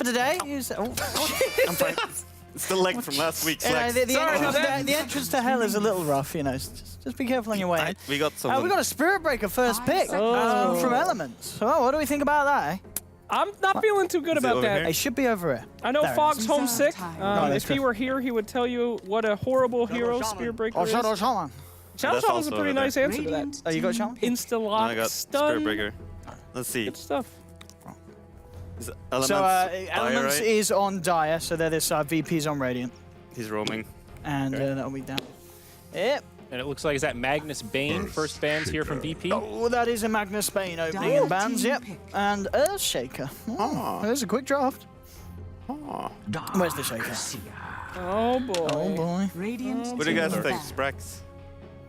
for today. I'm fine. It's the leg from last week. The entrance to hell is a little rough, you know. Just be careful on your way. We got some. We got a Spirit Breaker first pick from Elements. So what do we think about that? I'm not feeling too good about that. It should be over here. I know Fog's homesick. If he good. were here, he would tell you what a horrible hero Spirit Breaker is. Shadow Shaman. Shadow Shaman's a pretty nice answer to that. Oh, you got Shaman? Insta-lock, I got stun. Spirit Breaker. Let's see. Good stuff. Elements is on Dire, so there this VP's on Radiant. He's roaming. And that'll be down. Yep. And it looks like, is that Magnus Bane? First bans here from VP? Oh, that is a Magnus Bane opening in bans, yep. And Earthshaker. There's a quick draft. Where's the Shaker? Oh, boy. Oh, boy. What do you guys think, Sprax?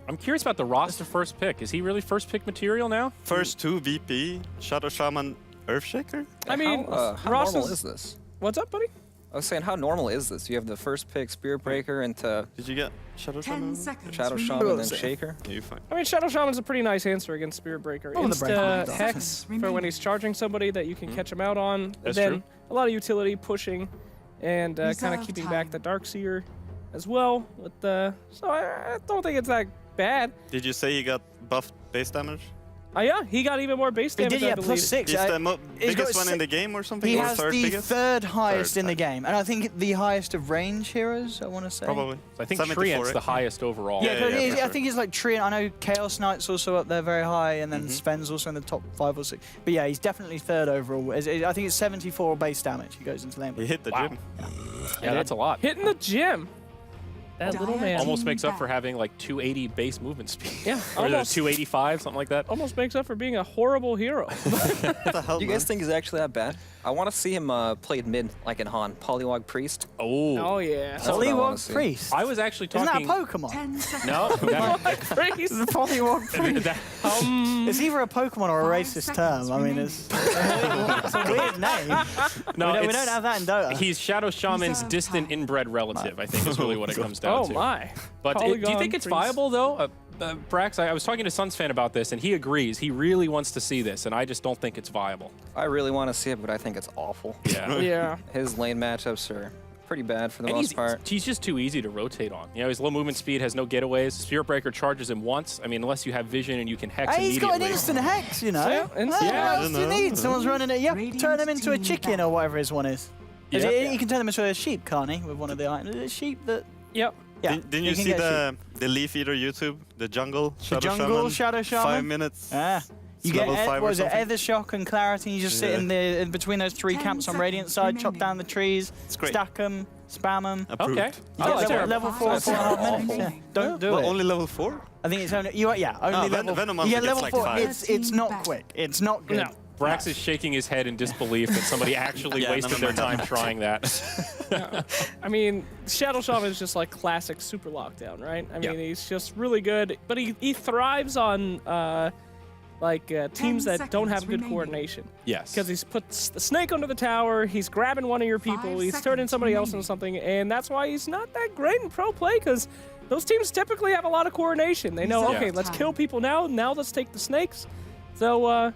I'm curious about the roster first pick. Is he really first pick material now? First 2 VP, Shadow Shaman, Earthshaker? I mean, how normal is this? What's up, buddy? I was saying, how normal is this? You have the first pick, Spirit Breaker, into Did you get Shadow Shaman? Shadow Shaman, then Shaker. Yeah, you're fine. I mean, Shadow Shaman's a pretty nice answer against Spirit Breaker. Insta Hex for when he's charging somebody that you can catch him out on. That's then true. A lot of utility pushing and kind of keeping back the Darkseer as well. With the so I don't think it's that bad. Did you say you got buffed base damage? Yeah, he got even more base damage. He did, I yeah, believe. +6. He's the biggest one in the game or something? He or has third the biggest? third highest in the Third. game, and I think the highest of range heroes, I want to say. Probably. So I think 74, Treant's right? the highest overall. Yeah, Yeah, for I sure. think he's like Treant. I know Chaos Knight's also up there very high, and then Sven's also in the top 5 or 6. But yeah, he's definitely third overall. I think it's 74 base damage he goes into lane. He hit the gym. Yeah, that's a lot. Hitting the gym. That little man. Almost makes up for having like 280 base movement speed. Yeah, Or almost. 285, something like that. Almost makes up for being a horrible hero. What the hell, You guys think he's actually that bad? I want to see him played mid, like in Han. Polywog Priest. Oh yeah. That's what I wanna Polywog see. Priest. I was actually Isn't that talking. a Pokemon? No, Priest. The Polywog Priest. It's either a Pokemon or a racist term. I mean, it's a weird name. no, we don't have that in Dota. He's Shadow Shaman's distant inbred relative, I think is really what it comes down Oh to. my. But do you Polygon think it's Priest. viable, though? Brax, I was talking to Suns fan about this, and he agrees. He really wants to see this, and I just don't think it's viable. I really want to see it, but I think it's awful. Yeah. Yeah. His lane matchups are pretty bad for the most part. He's just too easy to rotate on. You know, his low movement speed has no getaways. Spirit Breaker charges him once. I mean, unless you have vision and you can hex Hey, he's got immediately. an instant hex, you know. Yeah, instant What hex. else do you need? Someone's running it. Yep, turn him into a chicken or whatever his one is. You can turn him into a sheep, can't he? With one of the items. A sheep that. Yep. Yeah. Didn't you can see get the Leaf Eater YouTube? The jungle Shadow jungle Shaman? Shadow Shaman? 5 minutes. You It's get level 5 or what was it, something. Ether Shock and Clarity, and you just sit in between those 3 camps on Radiant side, chop down the trees, great. stack them, spam them. Approved. Okay. You Oh, get that's level 4, 4.5 minutes. Yeah. Don't do Well, it. only level 4? I think it's only only level. Venom You get gets level like 4. 5. It's not quick. It's not good. No. Brax is shaking his head in disbelief that somebody actually Yeah, wasted never their mind. time trying that. I mean, Shadow Shaman is just like classic super lockdown, right? I mean, he's just really good, but he thrives on teams that don't have good coordination. Yes. Because he's put the snake under the tower, he's grabbing one of your people, he's turning somebody else into something, and that's why he's not that great in pro play, because those teams typically have a lot of coordination. They know, okay, let's kill people now let's take the snakes. So,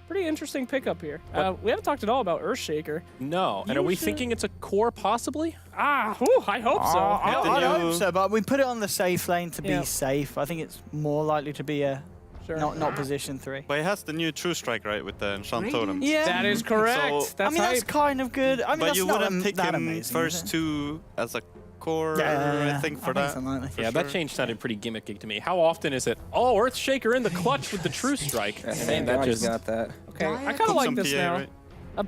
pretty interesting pickup here. We haven't talked at all about Earthshaker. No. And are we thinking it's a core possibly? I hope so. I hope so, but we put it on the safe lane to be safe. I think it's more likely to be a not position 3. But he has the new True Strike, right, with the Enchant Totem. Yeah, That is correct. So- That's that's kind of good. I mean, But that's you not wouldn't pick that him amazing, first is it? 2 as a core, I think, for that. something like that. Yeah, that change sounded pretty gimmicky to me. How often is it, oh, Earthshaker in the clutch with the True Strike? Yeah, I mean, thank that God just... he's got that. Okay, I kind of like Some this PA, now. right?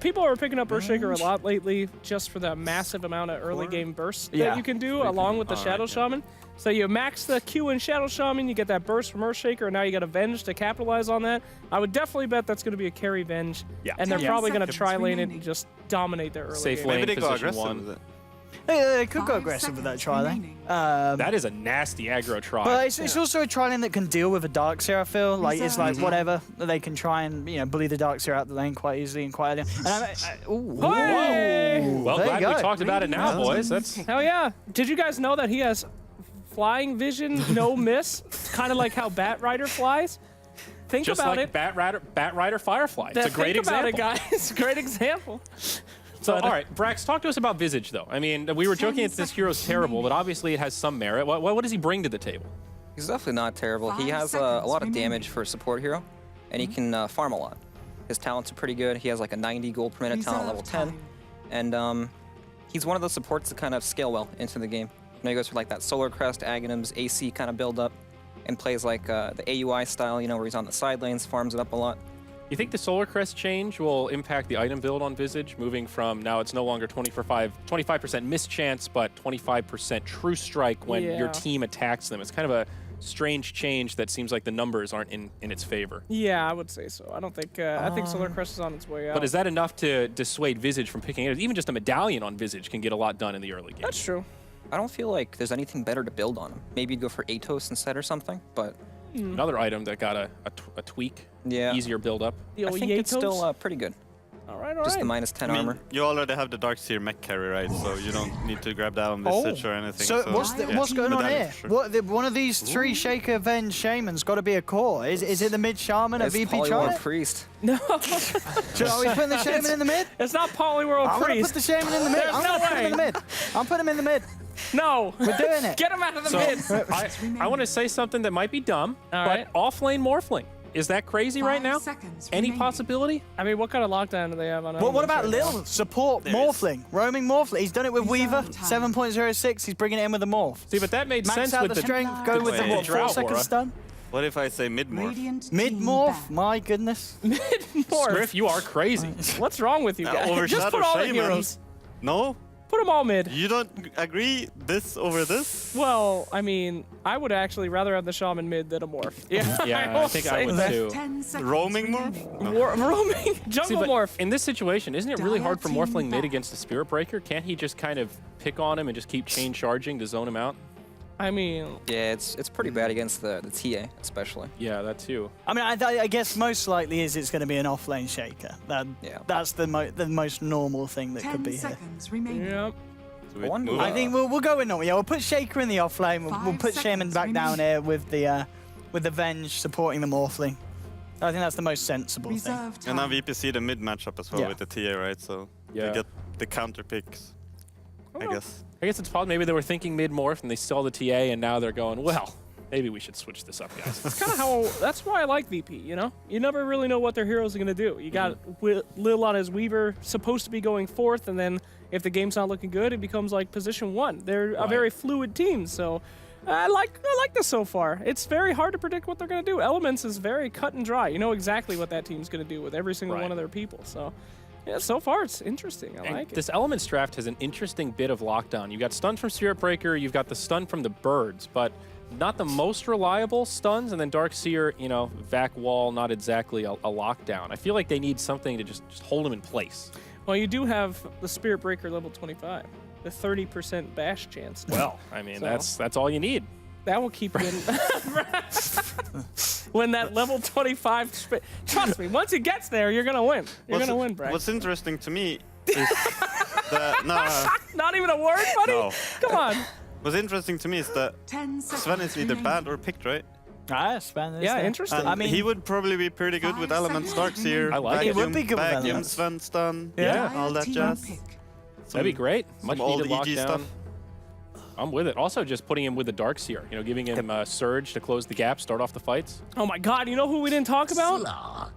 People are picking up Earthshaker a lot lately just for the massive amount of early game bursts that you can do along with the Shadow Shaman. So you max the Q in Shadow Shaman, you get that burst from Earthshaker, and now you got a Venge to capitalize on that. I would definitely bet that's going to be a carry Venge. Yeah. And they're probably going to try lane it and just dominate their early Safe game. lane. Maybe they go position aggressive 1. with it. They could go aggressive with that tri-lane. That is a nasty aggro try. But it's also a tri-lane that can deal with a Darkseer, I feel. Like, it's like, whatever. They can try and, bully the Darkseer out the lane quite easily and quite early. And Well, there you glad go. we talked about it now, boys. That's Hell yeah. Did you guys know that he has flying vision, no miss? Kind of like how Batrider flies? Think just about like it. Bat Rider Firefly. It's a great Think about example. it, guys. Great example. So, all right, Brax, talk to us about Visage, though. I mean, we were joking that this hero's terrible, but obviously it has some merit. What does he bring to the table? He's definitely not terrible. He has a lot of damage for a support hero, and he can farm a lot. His talents are pretty good. He has like a 90 gold per minute talent level 10, and he's one of those supports that kind of scale well into the game. You know, he goes for like that Solar Crest, Aghanims, AC kind of build up, and plays like the AUI style, you know, where he's on the side lanes, farms it up a lot. You think the Solar Crest change will impact the item build on Visage, moving from now it's no longer 25% mischance, but 25% true strike when your team attacks them? It's kind of a strange change that seems like the numbers aren't in its favor. Yeah, I would say so. I don't think I think Solar Crest is on its way out. But is that enough to dissuade Visage from picking it? Even just a medallion on Visage can get a lot done in the early game. That's true. I don't feel like there's anything better to build on him. Maybe you'd go for Atos instead or something, but... Another item that got a tweak, easier build up. The I old think it's Yatos? still pretty good. All right. Just the minus 10 I mean, armor. you already have the Darkseer mech carry, right? So you don't need to grab that on Visage or anything. So what's going on here? Sure. One of these three Shaker Venge Shamans got to be a core. Is it the mid Shaman, a It's VP Polyworld Charlotte? Priest. No. Are we putting the Shaman in the mid? It's not Polyworld I'm going to Priest. put the Shaman in the mid. There's I'm no going to put him way. in the mid. I'm putting him in the mid. No. We're doing it. Get him out of the So mid. I want to say something that might be dumb, All but right. off-lane Morphling. Is that crazy right now? Any possibility? I mean, what kind of lockdown do they have on? Well, what about elements right Lil? Support Morphling. Roaming Morphling. He's done it with Weaver. 7.06. He's bringing it in with a Morph. See, but that made Max sense out with the strength. Go with the Wait. what, 4 Drought second Aura. stun. What if I say mid-morph? Mid Morph. My goodness. now? Morph. Griff, you are crazy. What's wrong with you guys? Just put all the heroes. No? Put them all mid. You don't agree this over this? Well, I mean, I would actually rather have the Shaman mid than a Morph. Yeah, Yeah, will I think I say would that. too. Roaming morph? No. Roaming See, jungle but Morph. in this situation, isn't it really hard for Morphling mid against the Spirit Breaker? Can't he just kind of pick on him and just keep chain charging to zone him out? I mean, Yeah, it's pretty bad against the TA, especially. Yeah, that too. I mean, I guess most likely it's going to be an off-lane Shaker. That's the most normal thing that could be here. yep. Sweet. One Move move. I on. think we'll go with normal. Yeah, we'll put Shaker in the off-lane. We'll put Shaman back down here with the Venge supporting the Morphling. I think that's the most sensible thing. And now VPC the mid matchup as well Yeah. with the TA, right? So Yeah. you get the counter picks, I guess. I guess it's possible. Maybe they were thinking mid-morph and they saw the TA and now they're going, well, maybe we should switch this up, guys. That's kind of how. That's why I like VP. You know, you never really know what their heroes are gonna do. You got Lil on his Weaver, supposed to be going fourth, and then if the game's not looking good, it becomes like position 1. They're a very fluid team, so. I like this so far. It's very hard to predict what they're going to do. Elements is very cut and dry. You know exactly what that team's going to do with every single one of their people. So, yeah, so far it's interesting. I like it. This Elements draft has an interesting bit of lockdown. You've got stuns from Spirit Breaker, you've got the stun from the birds, but not the most reliable stuns, and then Darkseer, you know, Vac Wall, not exactly a lockdown. I feel like they need something to just hold them in place. Well, you do have the Spirit Breaker level 25, the 30% bash chance. Well, I mean, So- that's all you need. That will keep you in. When that level 25, trust me, once it gets there, you're gonna win. You're gonna win, Brad. What's interesting to me is that Not even a word, buddy. No. Come on. what's interesting to me is that Sven is either banned or picked, right? Ah, Sven. Yeah, interesting. And I mean, he would probably be pretty good with Elements, Darkseer, I like it. He would be good with Vacuum, Elements. Sven stun, Yeah. all that jazz. That'd be great. Much Some old needed EG lockdown. stuff. I'm with it. Also, just putting him with the Darkseer, you know, giving him Surge to close the gap, start off the fights. Oh my God! You know who we didn't talk about?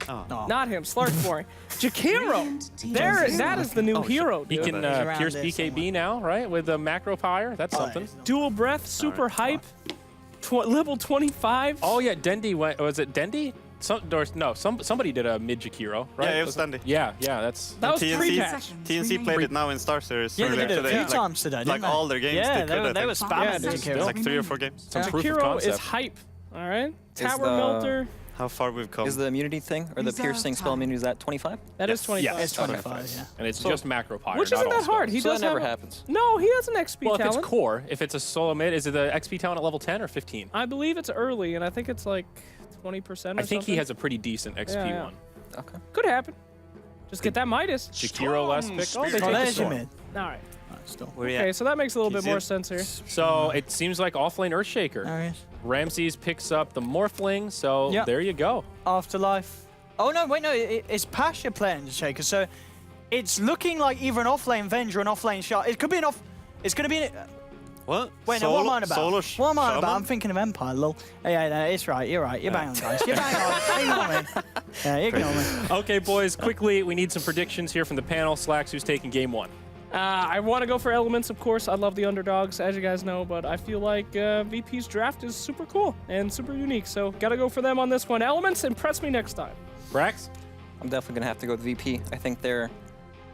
Oh. Not him. Slark's boring. Jakiro. That is the new hero, He dude. can He's around pierce there BKB now, right? With the macro pyre. That's something. he's not- Dual breath, super hype. Level 25. Oh yeah, Dendi went. Was it Dendi? Somebody did a mid Jakiro, right? Yeah, it was Dendi. Yeah, that's. That was TNC, pre-patch. TNC played it now in Star Series. Yeah, they earlier did it a today. few times today, didn't Like they? all their games, Yeah, they could, they were I think. spamming dude. Jakiro. Like 3 or 4 games. Some proof of Jakiro is concept. hype. All right. Is Tower the- Melter. How far we've come. Is the immunity thing, or the piercing spell immunity, is that 25? That is 25. It's 25, yeah. And it's just macro pyre. Which not isn't all that hard. spells. He So does that never have a- happens. No, he has an XP Well, if talent. it's core, if it's a solo mid, is it the XP talent at level 10 or 15? I believe it's early, and I think it's like 20% or I think he something. has a pretty decent XP Yeah. one. Okay. Could happen. Just get that Midas. Jakiro last pick. Oh, they Oh, take the there's your storm. mid. All right. Still. Okay, so that makes a little bit Easier. more sense here. So it seems like offlane Earthshaker. There he is. Ramses picks up the Morphling, so Yep. there you go. Afterlife. Oh no, wait, no, it's Pasha playing the Shaker. So It's looking like either an off-lane Venge or an off-lane Shard. It could be an off... It's going to be... What? Wait, no, what am I about? Solo What am I Shaman? about? I'm thinking of Empire, lol. Yeah, no, it's right. You're right. You're bang on, guys. You're bang on. Ignore me. Yeah, ignore me. Okay, boys, quickly, we need some predictions here from the panel. Slacks, who's taking game 1? I want to go for Elements, of course. I love the underdogs, as you guys know, but I feel like VP's draft is super cool and super unique, so gotta go for them on this one. Elements, impress me next time. Brax? I'm definitely gonna have to go with VP. I think they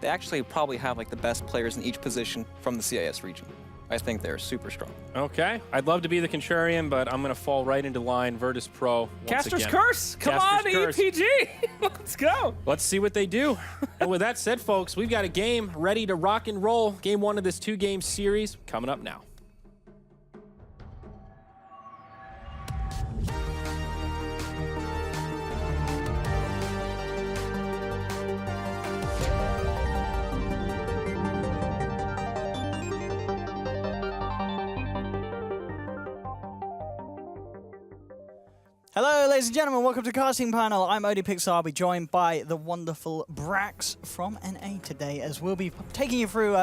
actually probably have like the best players in each position from the CIS region. I think they're super strong. Okay. I'd love to be the Contrarian, but I'm going to fall right into line. Virtus Pro once Caster's again. Curse! Come Caster's on, Curse. EPG! Let's go! Let's see what they do. And with that said, folks, we've got a game ready to rock and roll. Game 1 of this 2-game series coming up now. Hello, ladies and gentlemen. Welcome to Casting Panel. I'm Odie Pixar. I'll be joined by the wonderful Brax from NA today, as we'll be taking you through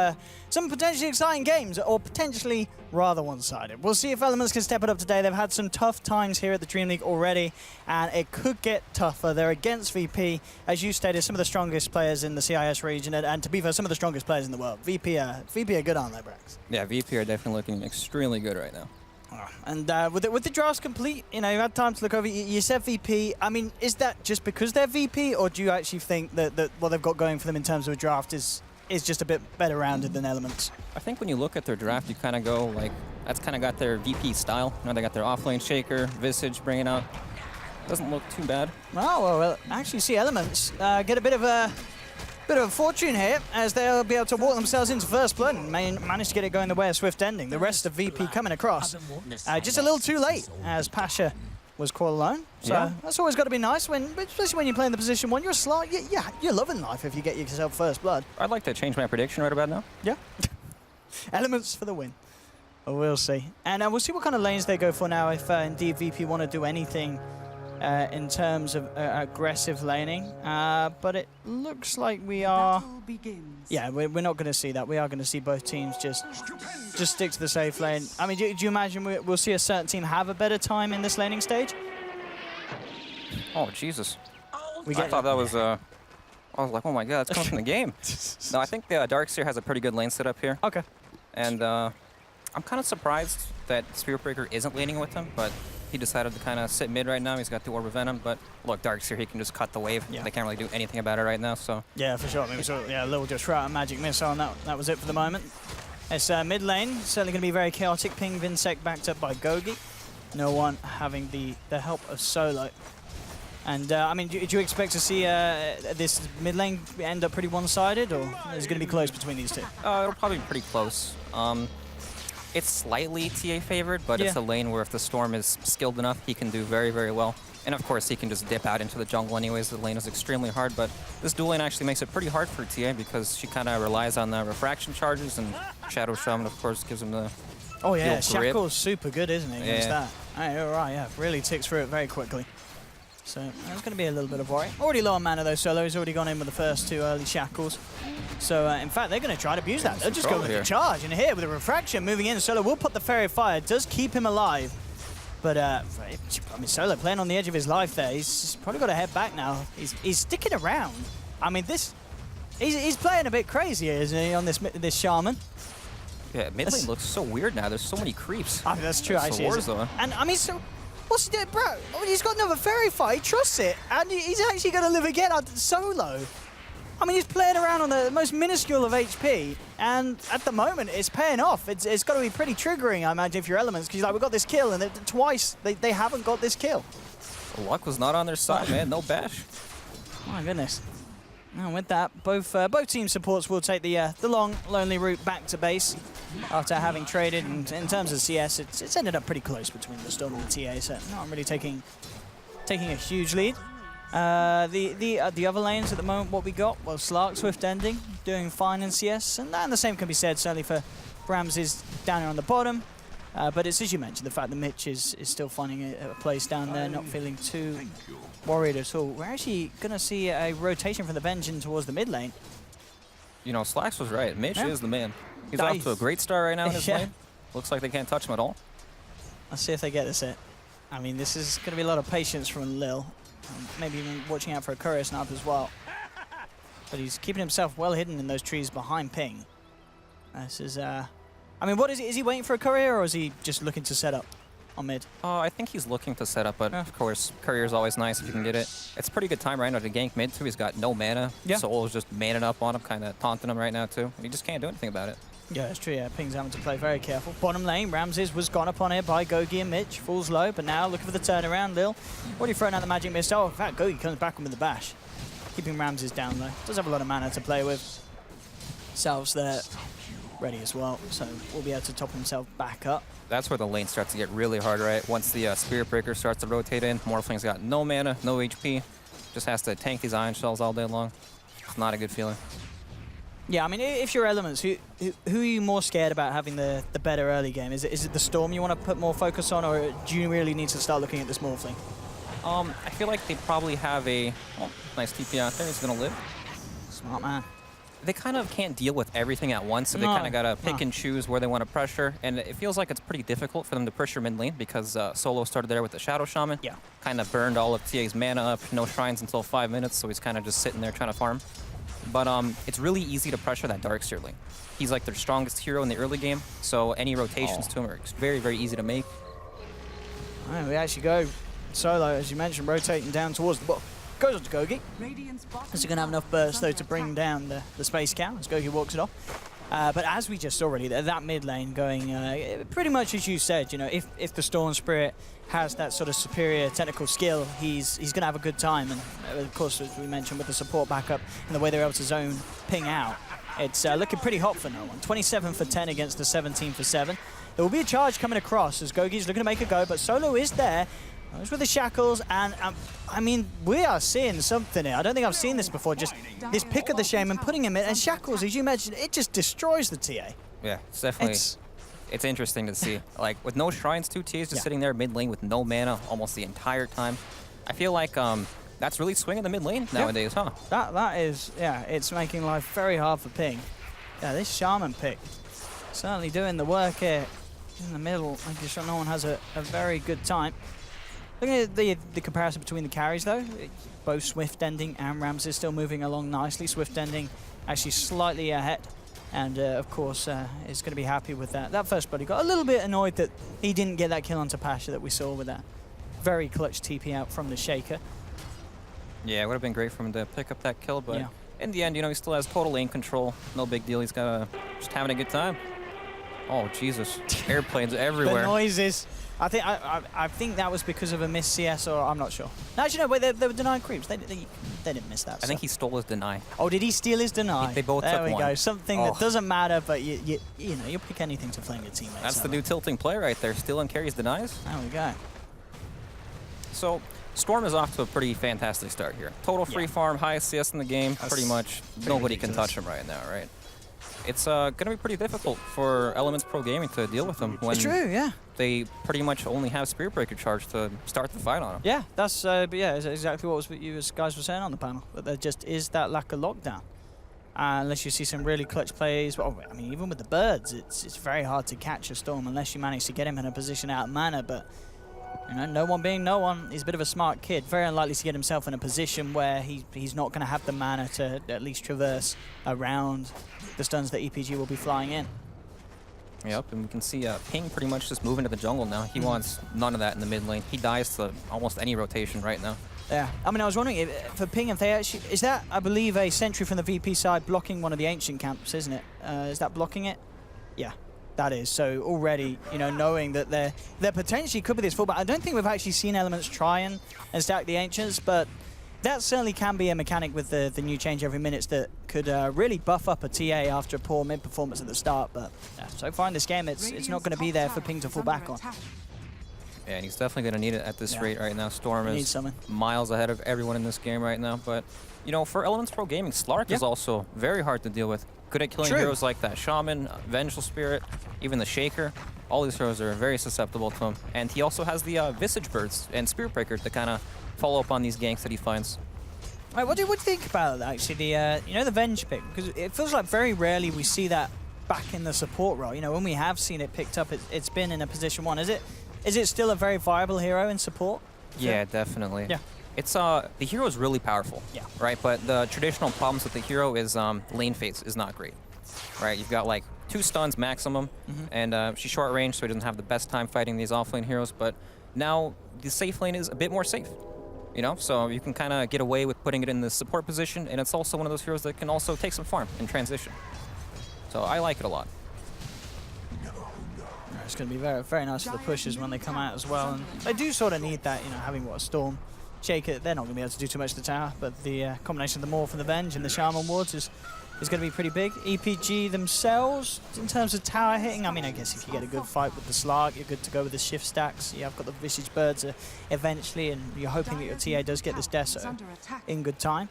some potentially exciting games, or potentially rather one-sided. We'll see if Elements can step it up today. They've had some tough times here at the DreamLeague already, and it could get tougher. They're against VP, as you stated, some of the strongest players in the CIS region, and to be fair, some of the strongest players in the world. VP are good, aren't they, Brax? Yeah, VP are definitely looking extremely good right now. And with the drafts complete, you know, you had time to look over. You said VP. I mean, is that just because they're VP, or do you actually think that what they've got going for them in terms of a draft is just a bit better rounded than Elements? I think when you look at their draft, you kind of go like, that's kind of got their VP style. You know, they got their offlane Shaker, Visage bringing out. Doesn't look too bad. Oh, well, actually see Elements get a bit of a fortune here, as they'll be able to walk themselves into first blood and manage to get it going the way of Swift Ending. The rest of VP coming across just a little too late, as Pasha was caught alone. So yeah, that's always got to be nice, especially when you're playing the position 1. You're a slot. Yeah, you're loving life if you get yourself first blood. I'd like to change my prediction right about now. Yeah. Elements for the win. Well, we'll see. And we'll see what kind of lanes they go for now, if indeed VP want to do anything in terms of aggressive laning, but it looks like we are... Yeah, we're not going to see that. We are going to see both teams just stick to the safe lane. I mean, do you imagine we'll see a certain team have a better time in this laning stage? Oh, Jesus. I thought that was... I was like, oh my god, it's coming from the game. No, I think Darkseer has a pretty good lane setup here. Okay. And I'm kind of surprised that Spirit Breaker isn't laning with him, but he decided to kind of sit mid right now. He's got the Orb of Venom, but look, Darkseer, he can just cut the wave. Yeah. They can't really do anything about it right now, so... Yeah, for sure. I mean, a little just throw out a magic missile, and that was it for the moment. It's mid lane, certainly going to be very chaotic. Ping Vinsec backed up by Gogi. No one having the help of Solo. And, I mean, do you expect to see this mid lane end up pretty one-sided, or is it going to be close between these two? It'll probably be pretty close. It's slightly TA favored, but it's a lane where if the Storm is skilled enough, he can do very, very well. And of course, he can just dip out into the jungle anyways. The lane is extremely hard, but this dual lane actually makes it pretty hard for TA because she kind of relies on the refraction charges, and Shadow Shaman, of course, gives him the Oh yeah, Shackle's super good, isn't he, against that? All right, yeah, really ticks through it very quickly. So there's going to be a little bit of worry. Already low on mana though, Solo. He's already gone in with the first 2 early Shackles. So in fact, they're going to try to abuse that. They'll just go with the charge. And here with the refraction moving in, Solo will put the Fairy Fire. Does keep him alive. But I mean, Solo playing on the edge of his life there. He's probably got to head back now. He's sticking around. I mean, he's playing a bit crazy, isn't he, on this Shaman? Yeah, mid lane looks so weird now. There's so many creeps. I mean, that's true, actually. And I mean, so what's he doing, bro? Oh, he's got another Fairy Fire. He trusts it, and he's actually going to live again Solo. I mean, he's playing around on the most minuscule of HP, and at the moment, it's paying off. It's got to be pretty triggering, I imagine, if you're Elements, because like, we got this kill, and twice they haven't got this kill. The luck was not on their side, man. No bash. My goodness. And with that, both team supports will take the long, lonely route back to base after having traded. And in terms of CS, it's ended up pretty close between the Storm and the TA, so not really taking a huge lead. The other lanes at the moment, what we got? Well, Slark, Swift Ending, doing fine in CS, and the same can be said certainly for Brams is down here on the bottom. But it's, as you mentioned, the fact that Mitch is still finding a place down there, not feeling too worried at all. We're actually going to see a rotation from the Vengeance towards the mid lane. You know, Slacks was right. Mitch is the man. He's off to a great start right now in his lane. Looks like they can't touch him at all. Let's see if they get this hit. I mean, this is going to be a lot of patience from Lil. Maybe even watching out for a courier snipe as well. But he's keeping himself well hidden in those trees behind Ping. This is, I mean, what is he? Is he waiting for a courier, or is he just looking to set up on mid? I think he's looking to set up, but of course, courier is always nice if you can get it. It's a pretty good time right now to gank mid, too. He's got no mana. Soul's just manning up on him, kind of taunting him right now, too. And he just can't do anything about it. Yeah, it's true. Yeah, Ping's having to play very careful. Bottom lane, Ramses was gone upon here by Gogi and Mitch. Falls low, but now looking for the turnaround. Lil already thrown out the magic missile. In fact, Gogi comes back with the bash. Keeping Ramses down low. Does have a lot of mana to play with. Salves there ready as well, so we'll be able to top himself back up. That's where the lane starts to get really hard, right? Once the Spirit Breaker starts to rotate in, Morphling's got no mana, no HP. Just has to tank these Iron Shells all day long. It's not a good feeling. Yeah, I mean, if you're Elements, who are you more scared about having the better early game? Is it the Storm you want to put more focus on, or do you really need to start looking at this Morphling? I feel like they probably have a nice TP out there. He's going to live. Smart man. They kind of can't deal with everything at once, so they kind of got to pick and choose where they want to pressure. And it feels like it's pretty difficult for them to pressure mid lane because Solo started there with the Shadow Shaman. Yeah. Kind of burned all of TA's mana up. No shrines until 5 minutes, so he's kind of just sitting there trying to farm. But it's really easy to pressure that Darkseer lane. He's like their strongest hero in the early game, so any rotations to him are very, very easy to make. All right, we actually go Solo, as you mentioned, rotating down towards the bottom. Goes on to Gogi. Is he going to have enough burst, though, to bring down the space cow as Gogi walks it off? But as we just saw already, that mid lane going pretty much as you said, you know, if the Storm Spirit has that sort of superior technical skill, he's going to have a good time. And of course, as we mentioned, with the support backup and the way they're able to zone Ping out, it's looking pretty hot for no one. 27 for 10 against the 17 for 7. There will be a charge coming across as Gogi's looking to make a go, but Solo is there. Those were the shackles, and I mean, we are seeing something here. I don't think I've seen this before, just this pick of the Shaman, putting him in, and shackles, as you mentioned, it just destroys the TA. Yeah, it's definitely, it's interesting to see. Like, with no shrines, 2 TAs just sitting there mid lane with no mana almost the entire time. I feel like that's really swinging the mid lane nowadays, huh? That is, yeah, it's making life very hard for Ping. Yeah, this Shaman pick, certainly doing the work here in the middle. I'm just sure no one has a very good time. Looking at the comparison between the carries, though, both Swift Ending and Ramses still moving along nicely. Swift Ending actually slightly ahead, and of course is going to be happy with that. That first buddy got a little bit annoyed that he didn't get that kill onto Pasha that we saw with that very clutch TP out from the Shaker. Yeah, it would have been great for him to pick up that kill, but in the end, you know, he still has total lane control. No big deal. He's just having a good time. Oh, Jesus. Airplanes everywhere. The noises. I think that was because of a missed CS, or I'm not sure. No, actually, no, wait, they were denying creeps. They didn't miss that. I think he stole his deny. Oh, did he steal his deny? They both took one. There we go. Something that doesn't matter, but you know, you'll pick anything to flame your teammates. That's the new tilting play right there. Steal and carries denies. There we go. So, Storm is off to a pretty fantastic start here. Total free farm, highest CS in the game. Pretty much nobody can touch him right now, right? It's going to be pretty difficult for Elements Pro Gaming to deal with them when it's true, yeah. They pretty much only have Spirit Breaker charge to start the fight on them. Yeah, that's but yeah, exactly what you guys were saying on the panel. That there just is that lack of lockdown. Unless you see some really clutch plays. Well, I mean, even with the birds, it's very hard to catch a Storm unless you manage to get him in a position out of mana. But you know, no one being no one, he's a bit of a smart kid. Very unlikely to get himself in a position where he's not going to have the mana to at least traverse around the stuns that EPG will be flying in. Yep, and we can see Ping pretty much just moving to the jungle now. He wants none of that in the mid lane. He dies to almost any rotation right now. Yeah, I mean, I was wondering, if, for Ping, if they actually... Is that, I believe, a sentry from the VP side blocking one of the Ancient camps, isn't it? Is that blocking it? Yeah, that is. So already, you know, knowing that there potentially could be this fallback. I don't think we've actually seen Elements try and stack the Ancients, but that certainly can be a mechanic with the new change every minute that could really buff up a TA after a poor mid performance at the start. But so far in this game, it's not going to be there for Ping to fall back on. Yeah, and he's definitely going to need it at this rate right now. Storm is miles ahead of everyone in this game right now. But, you know, for Elements Pro Gaming, Slark is also very hard to deal with. Good at killing heroes like that Shaman, Vengeful Spirit, even the Shaker. All these heroes are very susceptible to him. And he also has the Visage Birds and Spirit Breaker to kind of follow up on these ganks that he finds. Right, what do you think about actually the you know, the Venge pick? Because it feels like very rarely we see that back in the support role. You know, when we have seen it picked up, it's been in a position 1. Is it still a very viable hero in support? Yeah, definitely. Yeah. It's the hero is really powerful. Yeah. Right, but the traditional problems with the hero is lane phase is not great. Right, you've got like 2 stuns maximum, and she's short range, so he doesn't have the best time fighting these offlane heroes. But now the safe lane is a bit more safe. You know, so you can kind of get away with putting it in the support position, and it's also one of those heroes that can also take some farm in transition. So I like it a lot. It's going to be very, very nice for the pushers when they come out as well. And they do sort of need that, you know, having a Storm, Shaker. They're not going to be able to do too much to the tower, but the combination of the Morph and the Venge and the Shaman wards is going to be pretty big. EPG themselves, in terms of tower hitting, I mean, I guess if you get a good fight with the Slark, you're good to go with the shift stacks. You have got the Visage Birds eventually, and you're hoping that your TA does get this Deso in good time.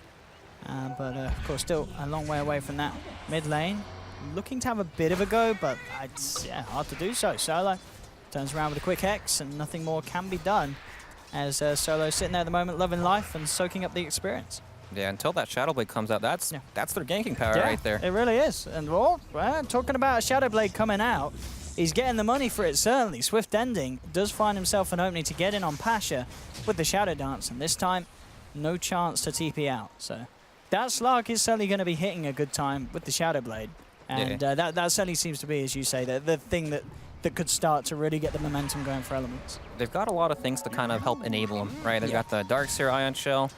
But of course, still a long way away from that mid lane. Looking to have a bit of a go, but it's hard to do so. Solo turns around with a quick X, and nothing more can be done. As Solo sitting there at the moment, loving life and soaking up the experience. Yeah, until that Shadow Blade comes out, that's their ganking power right there. It really is. And well, talking about a Shadow Blade coming out, he's getting the money for it, certainly. Swift Ending does find himself an opening to get in on Pasha with the Shadow Dance, and this time, no chance to TP out. So that Slark is certainly going to be hitting a good time with the Shadow Blade. And that certainly seems to be, as you say, the thing that could start to really get the momentum going for Elements. They've got a lot of things to kind of help enable them, right? They've got the Darkseer Ion Shell.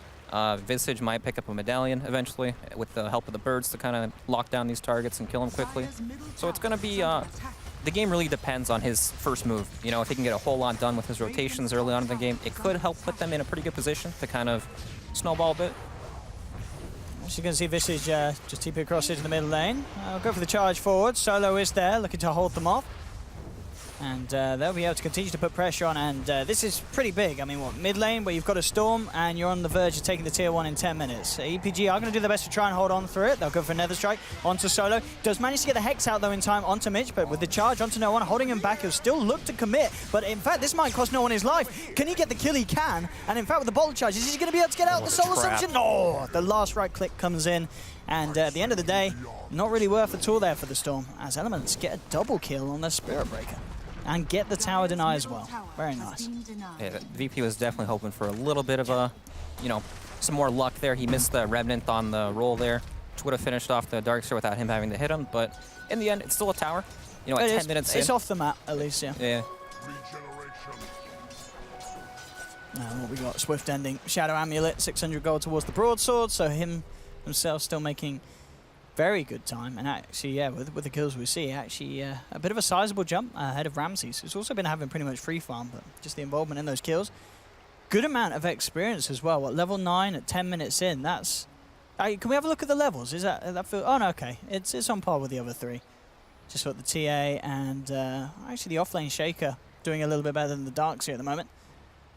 Visage might pick up a medallion eventually with the help of the birds to kind of lock down these targets and kill them quickly. So it's going to be, the game really depends on his first move. You know, if he can get a whole lot done with his rotations early on in the game, it could help put them in a pretty good position to kind of snowball a bit. As you can see, Visage just TP across into the middle lane. I'll go for the charge forward. Solo is there, looking to hold them off. And they'll be able to continue to put pressure on, and this is pretty big. I mean, what, mid lane where you've got a Storm and you're on the verge of taking the tier 1 in 10 minutes. EPG are going to do their best to try and hold on through it. They'll go for Nether Strike onto Solo. Does manage to get the Hex out though in time onto Mitch, but with the charge onto No One, holding him back, he'll still look to commit. But in fact, this might cost No One his life. Can he get the kill? He can. And in fact, with the bolt charge, is he going to be able to get out the Soul Assumption? No! The last right click comes in. And at the end of the day, not really worth at all there for the Storm, as Elements get a double kill on their Spirit Breaker. And get the tower deny as well. Very nice. Yeah, VP was definitely hoping for a little bit of a, you know, some more luck there. He missed the Remnant on the roll there, which would have finished off the Darkseer without him having to hit him. But in the end, it's still a tower. You know, at 10 minutes in. It's off the map, at least, yeah. Yeah. What we got? Swift Ending, Shadow Amulet, 600 gold towards the broadsword. So himself still making very good time, and actually, yeah, with the kills we see, actually a bit of a sizable jump ahead of Ramses, who's also been having pretty much free farm, but just the involvement in those kills. Good amount of experience as well. What, level 9 at 10 minutes in? That's. Can we have a look at the levels? Is that feel? Oh no, okay, it's on par with the other 3. Just got the TA and actually the offlane Shaker doing a little bit better than the Darkseer at the moment.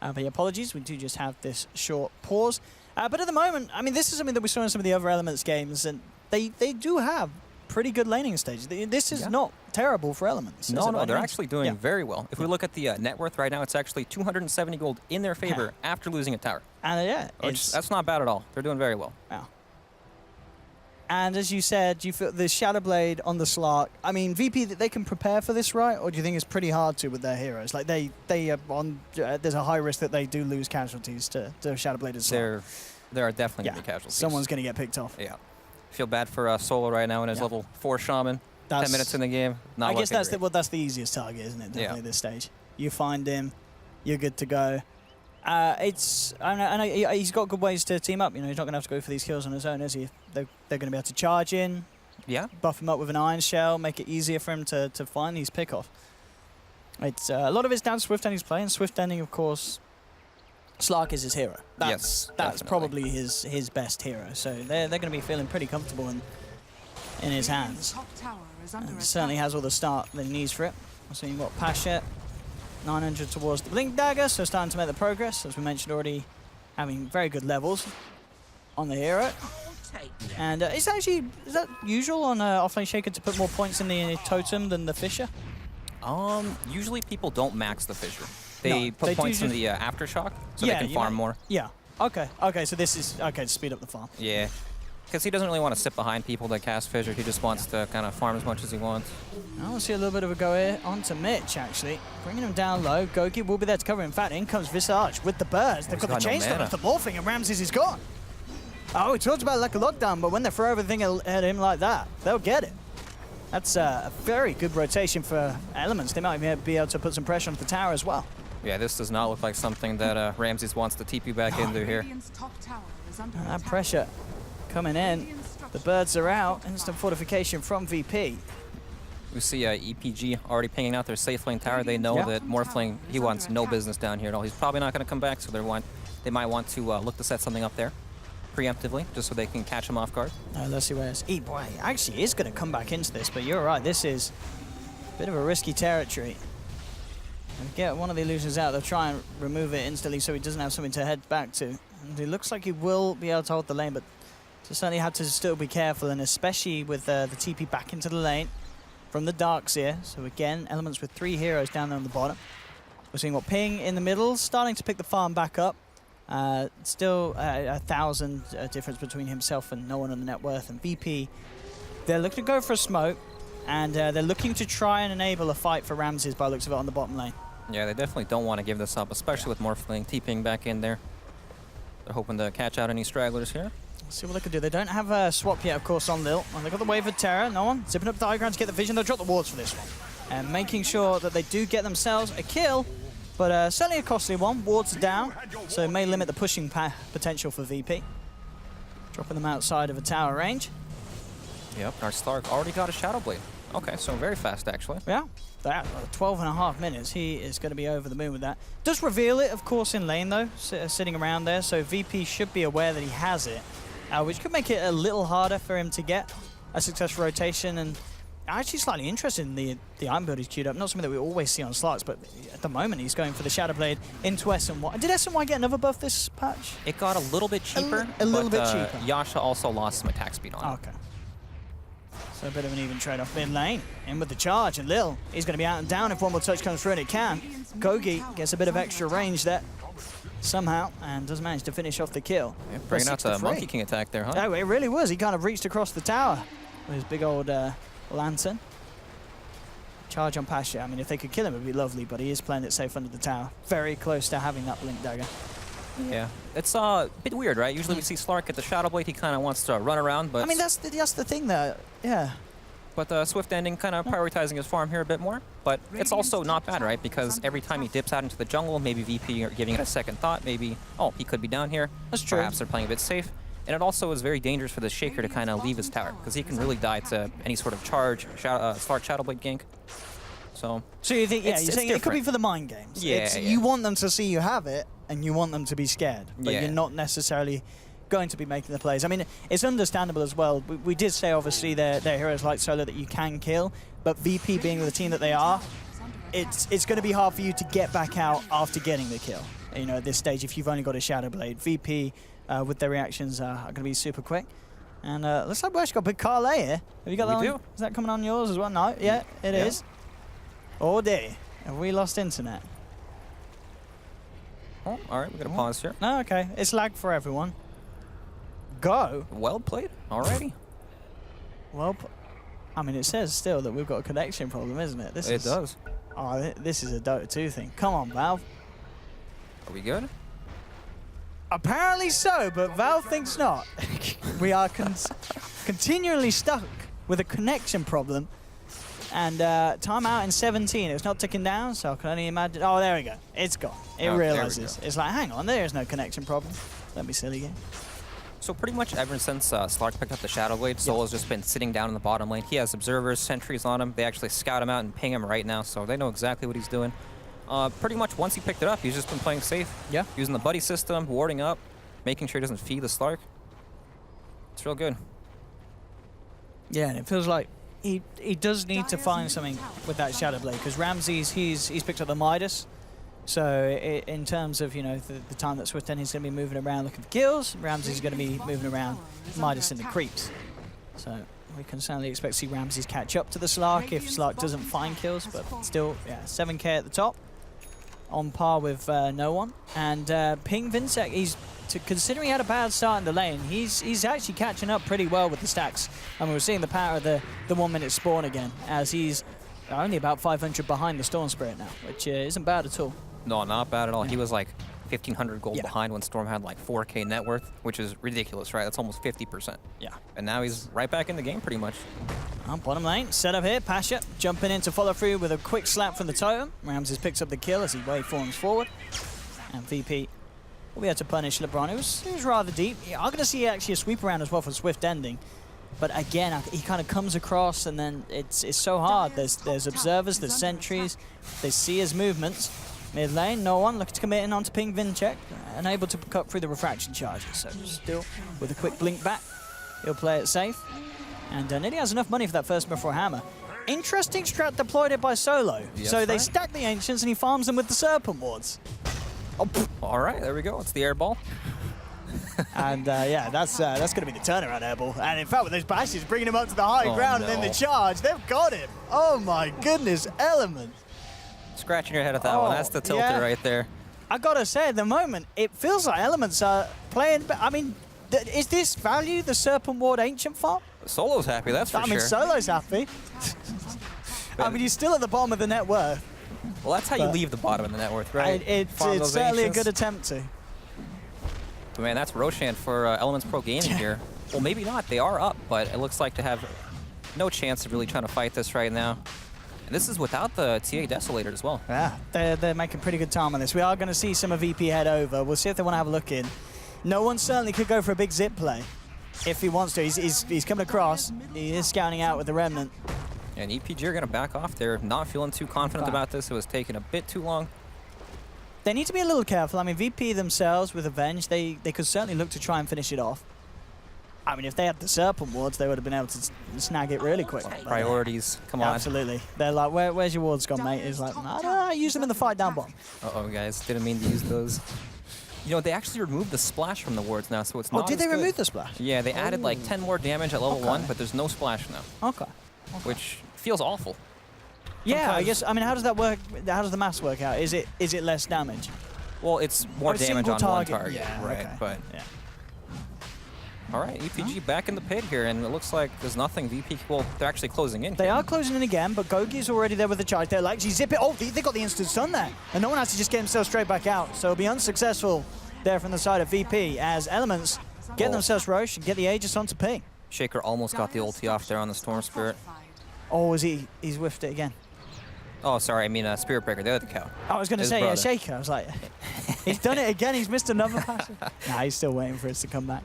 But yeah, apologies, we do just have this short pause. But at the moment, I mean, this is something that we saw in some of the other Elements games, and they do have pretty good laning stages. This is not terrible for Elements. No, they're actually doing very well. If we look at the net worth right now, it's actually 270 gold in their favor after losing a tower. And that's not bad at all. They're doing very well. Wow. And as you said, you feel the Shadow Blade on the Slark. I mean, VP, they can prepare for this, right? Or do you think it's pretty hard to with their heroes? Like they are on. There's a high risk that they do lose casualties to Shadow Blade and Slark. There are definitely going to be casualties. Someone's going to get picked off. Yeah. Feel bad for Solo right now in his level 4 Shaman. 10 minutes in the game. I guess that's the easiest target, isn't it? Definitely at this stage. You find him, you're good to go. I know he's got good ways to team up. You know, he's not going to have to go for these kills on his own, is he? They're going to be able to charge in. Yeah. Buff him up with an Iron Shell, make it easier for him to find these pickoff. It's a lot of it's down to Swift Ending's play, and Swift Ending, of course, Slark is his hero. That's probably his best hero. So they're going to be feeling pretty comfortable in his hands. And certainly has all the start that he needs for it. So you've got Pasha, 900 towards the Blink Dagger, so starting to make the progress, as we mentioned already, having very good levels on the hero. And is that usual on Offlane Shaker to put more points in the Totem than the Fisher? Usually people don't max the Fissure. They put points in the Aftershock, so they can farm more. Yeah. Okay, so this is, okay, to speed up the farm. Yeah. Because he doesn't really want to sit behind people to cast Fissure. He just wants to kind of farm as much as he wants. I want to see a little bit of a go here onto Mitch, actually. Bringing him down low. Gogi will be there to cover. In fact, in comes Visage with the burst. They've got the chainstone off the morphing, and Ramses is gone. Oh, we talked about like a lockdown, but when they throw everything at him like that, they'll get it. That's a very good rotation for Elements. They might be able to put some pressure on the tower as well. Yeah, this does not look like something that Ramses wants to TP back into here. That pressure coming in. The birds are out. Instant fortification from VP. We see EPG already pinging out their safe lane tower. They know that Morphling, he wants no business down here at all. He's probably not going to come back, so they might want to look to set something up there preemptively, just so they can catch him off guard. Let's see where it's... Boy, actually is going to come back into this, but you're right. This is a bit of a risky territory. And get one of the illusions out. They'll try and remove it instantly so he doesn't have something to head back to. And it looks like he will be able to hold the lane, but just certainly have to still be careful, and especially with the TP back into the lane from the Darks here. So again, Elements with 3 heroes down there on the bottom. We're seeing what Ping in the middle, starting to pick the farm back up. Still 1,000 difference between himself and no one on the net worth. And VP, they're looking to go for a smoke, and they're looking to try and enable a fight for Ramses by the looks of it on the bottom lane. Yeah, they definitely don't want to give this up, especially with Morphling TPing back in there. They're hoping to catch out any stragglers here. Let's see what they can do. They don't have a swap yet, of course, on Lil. And they've got the Wave of Terror. No one. Zipping up the high ground to get the vision. They'll drop the wards for this one. And making sure that they do get themselves a kill. But certainly a costly one. Wards are down. So it may limit the pushing potential for VP. Dropping them outside of a tower range. Yep, our Stark already got a Shadow Blade. Okay, so very fast, actually. Yeah. That 12.5 minutes, he is going to be over the moon with that. Does reveal it, of course, in lane, though, sitting around there. So VP should be aware that he has it. Which could make it a little harder for him to get a successful rotation. And I'm actually slightly interested in the Iron Build he's queued up. Not something that we always see on Slarks, but at the moment he's going for the Shadow Blade into SNY. Did SNY get another buff this patch? It got a little bit cheaper. A little bit cheaper. Yasha also lost some attack speed on it. Okay. So a bit of an even trade-off mid lane. In with the charge, and Lil, he's going to be out and down if one more touch comes through, and it can. Gogi gets a bit of extra range there somehow, and does manage to finish off the kill. Yeah, bringing out the Monkey King attack there, huh? Oh, it really was. He kind of reached across the tower with his big old lantern. Charge on Pasha. I mean, if they could kill him, it would be lovely, but he is playing it safe under the tower. Very close to having that Blink Dagger. Yeah, it's a bit weird, right? Usually we see Slark at the Shadow Blade, he kind of wants to run around, but... I mean, that's the thing, though. Yeah. But Swift Ending kind of prioritizing his farm here a bit more. But it's also not bad, right? Because every time he dips out into the jungle, maybe VP are giving it a second thought. Maybe, oh, he could be down here. That's true. Perhaps they're playing a bit safe. And it also is very dangerous for the Shaker to kind of leave his tower, because he can really die to any sort of charge, Slark Shadow Blade gank. So you think, yeah, you're saying it could be for the mind games. Yeah, You want them to see you have it, and you want them to be scared. But you're not necessarily going to be making the plays. I mean, it's understandable as well. We did say, obviously, they're heroes like Solo that you can kill, but VP being the team that they are, it's going to be hard for you to get back out after getting the kill. You know, at this stage, if you've only got a Shadow Blade. VP, with their reactions, are going to be super quick. And looks like we've got a big Carlet here. Have you got that one? Is that coming on yours as well? No? Yeah, it is. All day. Have we lost internet? Oh, all right, we're going to pause here. No, okay. It's lag for everyone. Go. Well played. Alrighty. Well, I mean, it says still that we've got a connection problem, isn't it? It does. Oh, this is a Dota 2 thing. Come on, Valve. Are we good? Apparently so, but Valve thinks not. We are continually stuck with a connection problem. And timeout in 17. It's not ticking down, so I can only imagine. Oh, there we go. It's gone. It realizes. It's like, hang on, there is no connection problem. Don't be silly again. So pretty much ever since Slark picked up the Shadow Blade, Solo's just been sitting down in the bottom lane. He has observers, sentries on him. They actually scout him out and ping him right now, so they know exactly what he's doing. Pretty much once he picked it up, he's just been playing safe. Yeah. Using the buddy system, warding up, making sure he doesn't feed the Slark. It's real good. Yeah, and it feels like he does need to find something with that Shadow Blade, because Ramses, he's picked up the Midas. So in terms of, you know, the time that Swift Ending's going to be moving around looking for kills, Ramses is going to be moving around Midas in the creeps. So we can certainly expect to see Ramses catch up to the Slark if Slark doesn't find kills, but still, yeah, 7k at the top, on par with no one. And Ping Vincere, he's considering he had a bad start in the lane, he's actually catching up pretty well with the stacks. And we're seeing the power of the 1 minute spawn again, as he's only about 500 behind the Storm Spirit now, which isn't bad at all. No, not bad at all. He was like 1,500 gold behind when Storm had like 4K net worth, which is ridiculous, right? That's almost 50%. Yeah. And now he's right back in the game pretty much. Bottom lane, set up here, Pasha jumping in to follow through with a quick slap from the totem. Ramses picks up the kill as he waveforms forward. And VP will be able to punish LeBron. It was rather deep. Yeah, I'm going to see actually a sweep around as well for Swift ending. But again, he kind of comes across and then it's so hard. There's observers, there's sentries, they see his movements. Mid lane, no one looking to commit in onto ping Vincere, unable to cut through the refraction charges. So still with a quick blink back, he'll play it safe. And nearly has enough money for that first Mithril Hammer. Interesting strat deployed it by Solo. Yes, so they right. stack the Ancients and he farms them with the Serpent Wards. Oh, all right, there we go. It's the air ball. And yeah, that's going to be the turnaround air ball. And in fact, with those bashes bringing him up to the high ground and then the charge, they've got him. Oh my goodness, Element. Scratching your head at that one. That's the tilter right there. I gotta say, at the moment, it feels like Elements are playing. I mean, is this value the Serpent Ward Ancient farm? Solo's happy, that's for sure. I mean, Solo's happy. I mean, he's still at the bottom of the net worth. Well, that's how you leave the bottom of the net worth, right? It's certainly a good attempt to. But man, that's Roshan for Elements Pro Gaming here. Well, maybe not. They are up, but it looks like to have no chance of really trying to fight this right now. And this is without the TA Desolator as well. Yeah, they're making pretty good time on this. We are going to see some of VP head over. We'll see if they want to have a look in. No one certainly could go for a big zip play if he wants to. He's coming across. He is scouting out with the Remnant. And EPG are going to back off. They're not feeling too confident about this. It was taking a bit too long. They need to be a little careful. I mean, VP themselves with Avenge, they could certainly look to try and finish it off. I mean, if they had the Serpent Wards, they would have been able to snag it really quick. Priorities, come on. Absolutely. They're like, where's your wards gone, mate? He's like, I don't know, I use them in the fight down bottom. Uh-oh, guys, didn't mean to use those. You know, they actually removed the splash from the wards now, so it's not did they good. remove the splash? Yeah, they added like 10 more damage at level 1, but there's no splash now. Okay. Which feels awful. Yeah, Sometimes I guess, I mean, how does that work? How does the maths work out? Is it less damage? Well, it's more damage on one target, yeah, right? Okay. But yeah. All right, EPG back in the pit here, and it looks like there's nothing. VP, well, they're actually closing in. They are closing in again, but Gogi's already there with the charge. They'll actually zip it. Oh, they got the instant stun there. And no one has to just get himself straight back out. So it'll be unsuccessful there from the side of VP as Elements get themselves Roche and get the Aegis onto ping. Shaker almost got the ulti off there on the Storm Spirit. Oh, he's whiffed it again. Oh, sorry, I mean Spirit Breaker, the other cow. I was going to say, yeah, Shaker. I was like, he's done it again. He's missed another pass. Nah, he's still waiting for it to come back.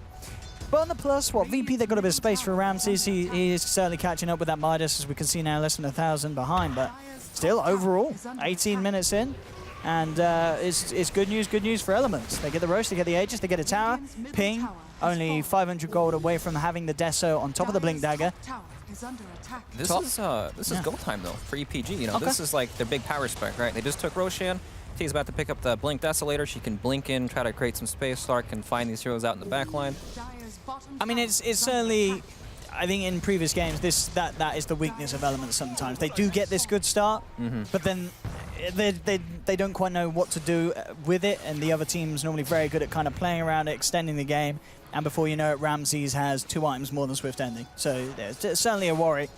But on the plus, VP, they've got a bit of space for Ramses. He is certainly catching up with that Midas, as we can see now, less than 1,000 behind. But still, overall, 18 minutes in. And it's good news for Elements. They get the Roche, they get the Aegis, they get a tower. Ping, only 500 gold away from having the Deso on top of the Blink Dagger. This is go time, though, for EPG. You know, this is like their big power spec, right? They just took Roshan. T's about to pick up the Blink Desolator. She can blink in, try to create some space. Stark can find these heroes out in the back line. I mean, it's certainly, I think in previous games, that is the weakness of Elements sometimes. They do get this good start, but then they don't quite know what to do with it, and the other team's normally very good at kind of playing around it, extending the game, and before you know it, Ramses has 2 items more than Swift ending. So it's certainly a worry.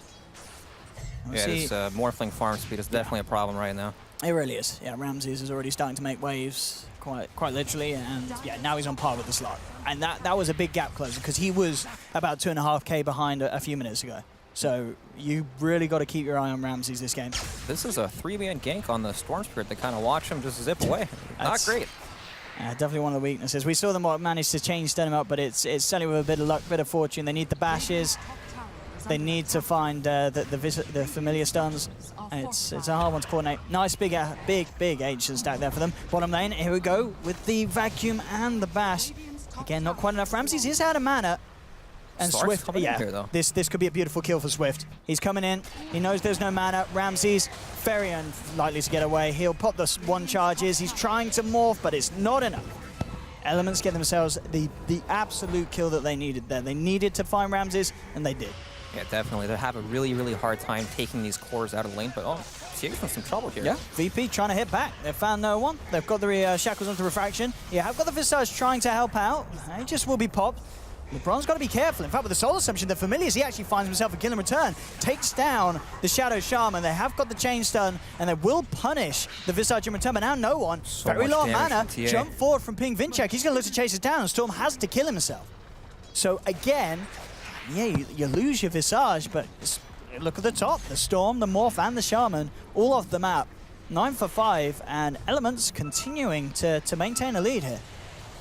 This Morphling farm speed is definitely a problem right now. It really is. Yeah, Ramses is already starting to make waves, quite literally, and yeah, now he's on par with the slot. And that was a big gap closer, because he was about 2.5k behind a few minutes ago. So you really got to keep your eye on Ramses this game. This is a 3-man gank on the Storm Spirit to kind of watch him just zip away. Not great. Definitely one of the weaknesses. We saw them manage to change stun him up, but it's certainly with a bit of luck, bit of fortune. They need the bashes. They need to find the familiar stuns. It's a hard one to coordinate. Nice big Ancient stack there for them. Bottom lane, here we go with the vacuum and the bash. Again, not quite enough. Ramses is out of mana. And Stark's Swift, in here, though. this could be a beautiful kill for Swift. He's coming in. He knows there's no mana. Ramses, very unlikely to get away. He'll pop the 1 charges. He's trying to morph, but it's not enough. Elements get themselves the absolute kill that they needed there. They needed to find Ramses, and they did. Yeah, definitely. They have a really, really hard time taking these cores out of the lane, but Tie's in some trouble here. Yeah, VP trying to hit back. They've found no one. They've got the shackles onto refraction. Yeah, I've got the Visage trying to help out. He just will be popped. LeBron's got to be careful. In fact, with the Soul Assumption, the Familiars, he actually finds himself a kill in return. Takes down the Shadow Shaman. They have got the chain stun, and they will punish the Visage in return. But now no one. So very low on mana. from TA. Jump forward from Ping Vincere. He's going to look to chase it down, and Storm has to kill himself. So again, yeah, you lose your Visage, but look at the top. The Storm, the Morph, and the Shaman all off the map. 9 for 5, and Elements continuing to maintain a lead here.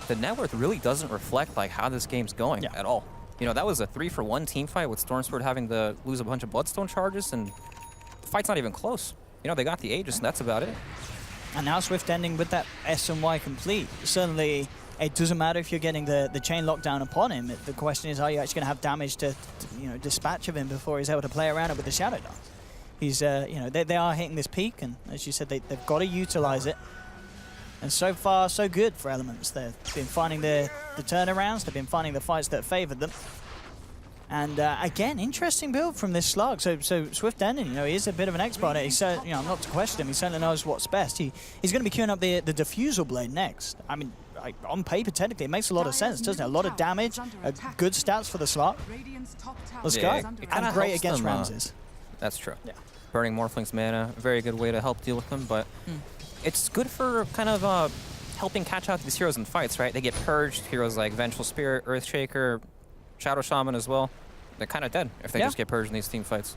The net worth really doesn't reflect like how this game's going at all. You know, that was a 3-for-1 team fight with Stormsport having to lose a bunch of Bloodstone charges, and the fight's not even close. You know, they got the Aegis, and that's about it. And now Swift ending with that S and Y complete. Certainly, it doesn't matter if you're getting the chain lockdown upon him. The question is, are you actually going to have damage to dispatch of him before he's able to play around it with the Shadow Dance? He's, they are hitting this peak, and as you said, they've got to utilize it. And so far, so good for Elements. They've been finding the turnarounds. They've been finding the fights that favored them. And again, interesting build from this slug. So Swift Ending, he is a bit of an expert. He's not to question him. He certainly knows what's best. He's going to be queuing up the Diffusal Blade next. I mean, on paper, technically, it makes a lot of sense, doesn't it? A lot of damage, good stats for the slot. Let's go. And great against Ramses. That's true. Yeah. Burning Morphling's mana, a very good way to help deal with them, but it's good for kind of helping catch out these heroes in fights, right? They get purged, heroes like Vengeful Spirit, Earthshaker, Shadow Shaman as well. They're kind of dead if they just get purged in these team fights.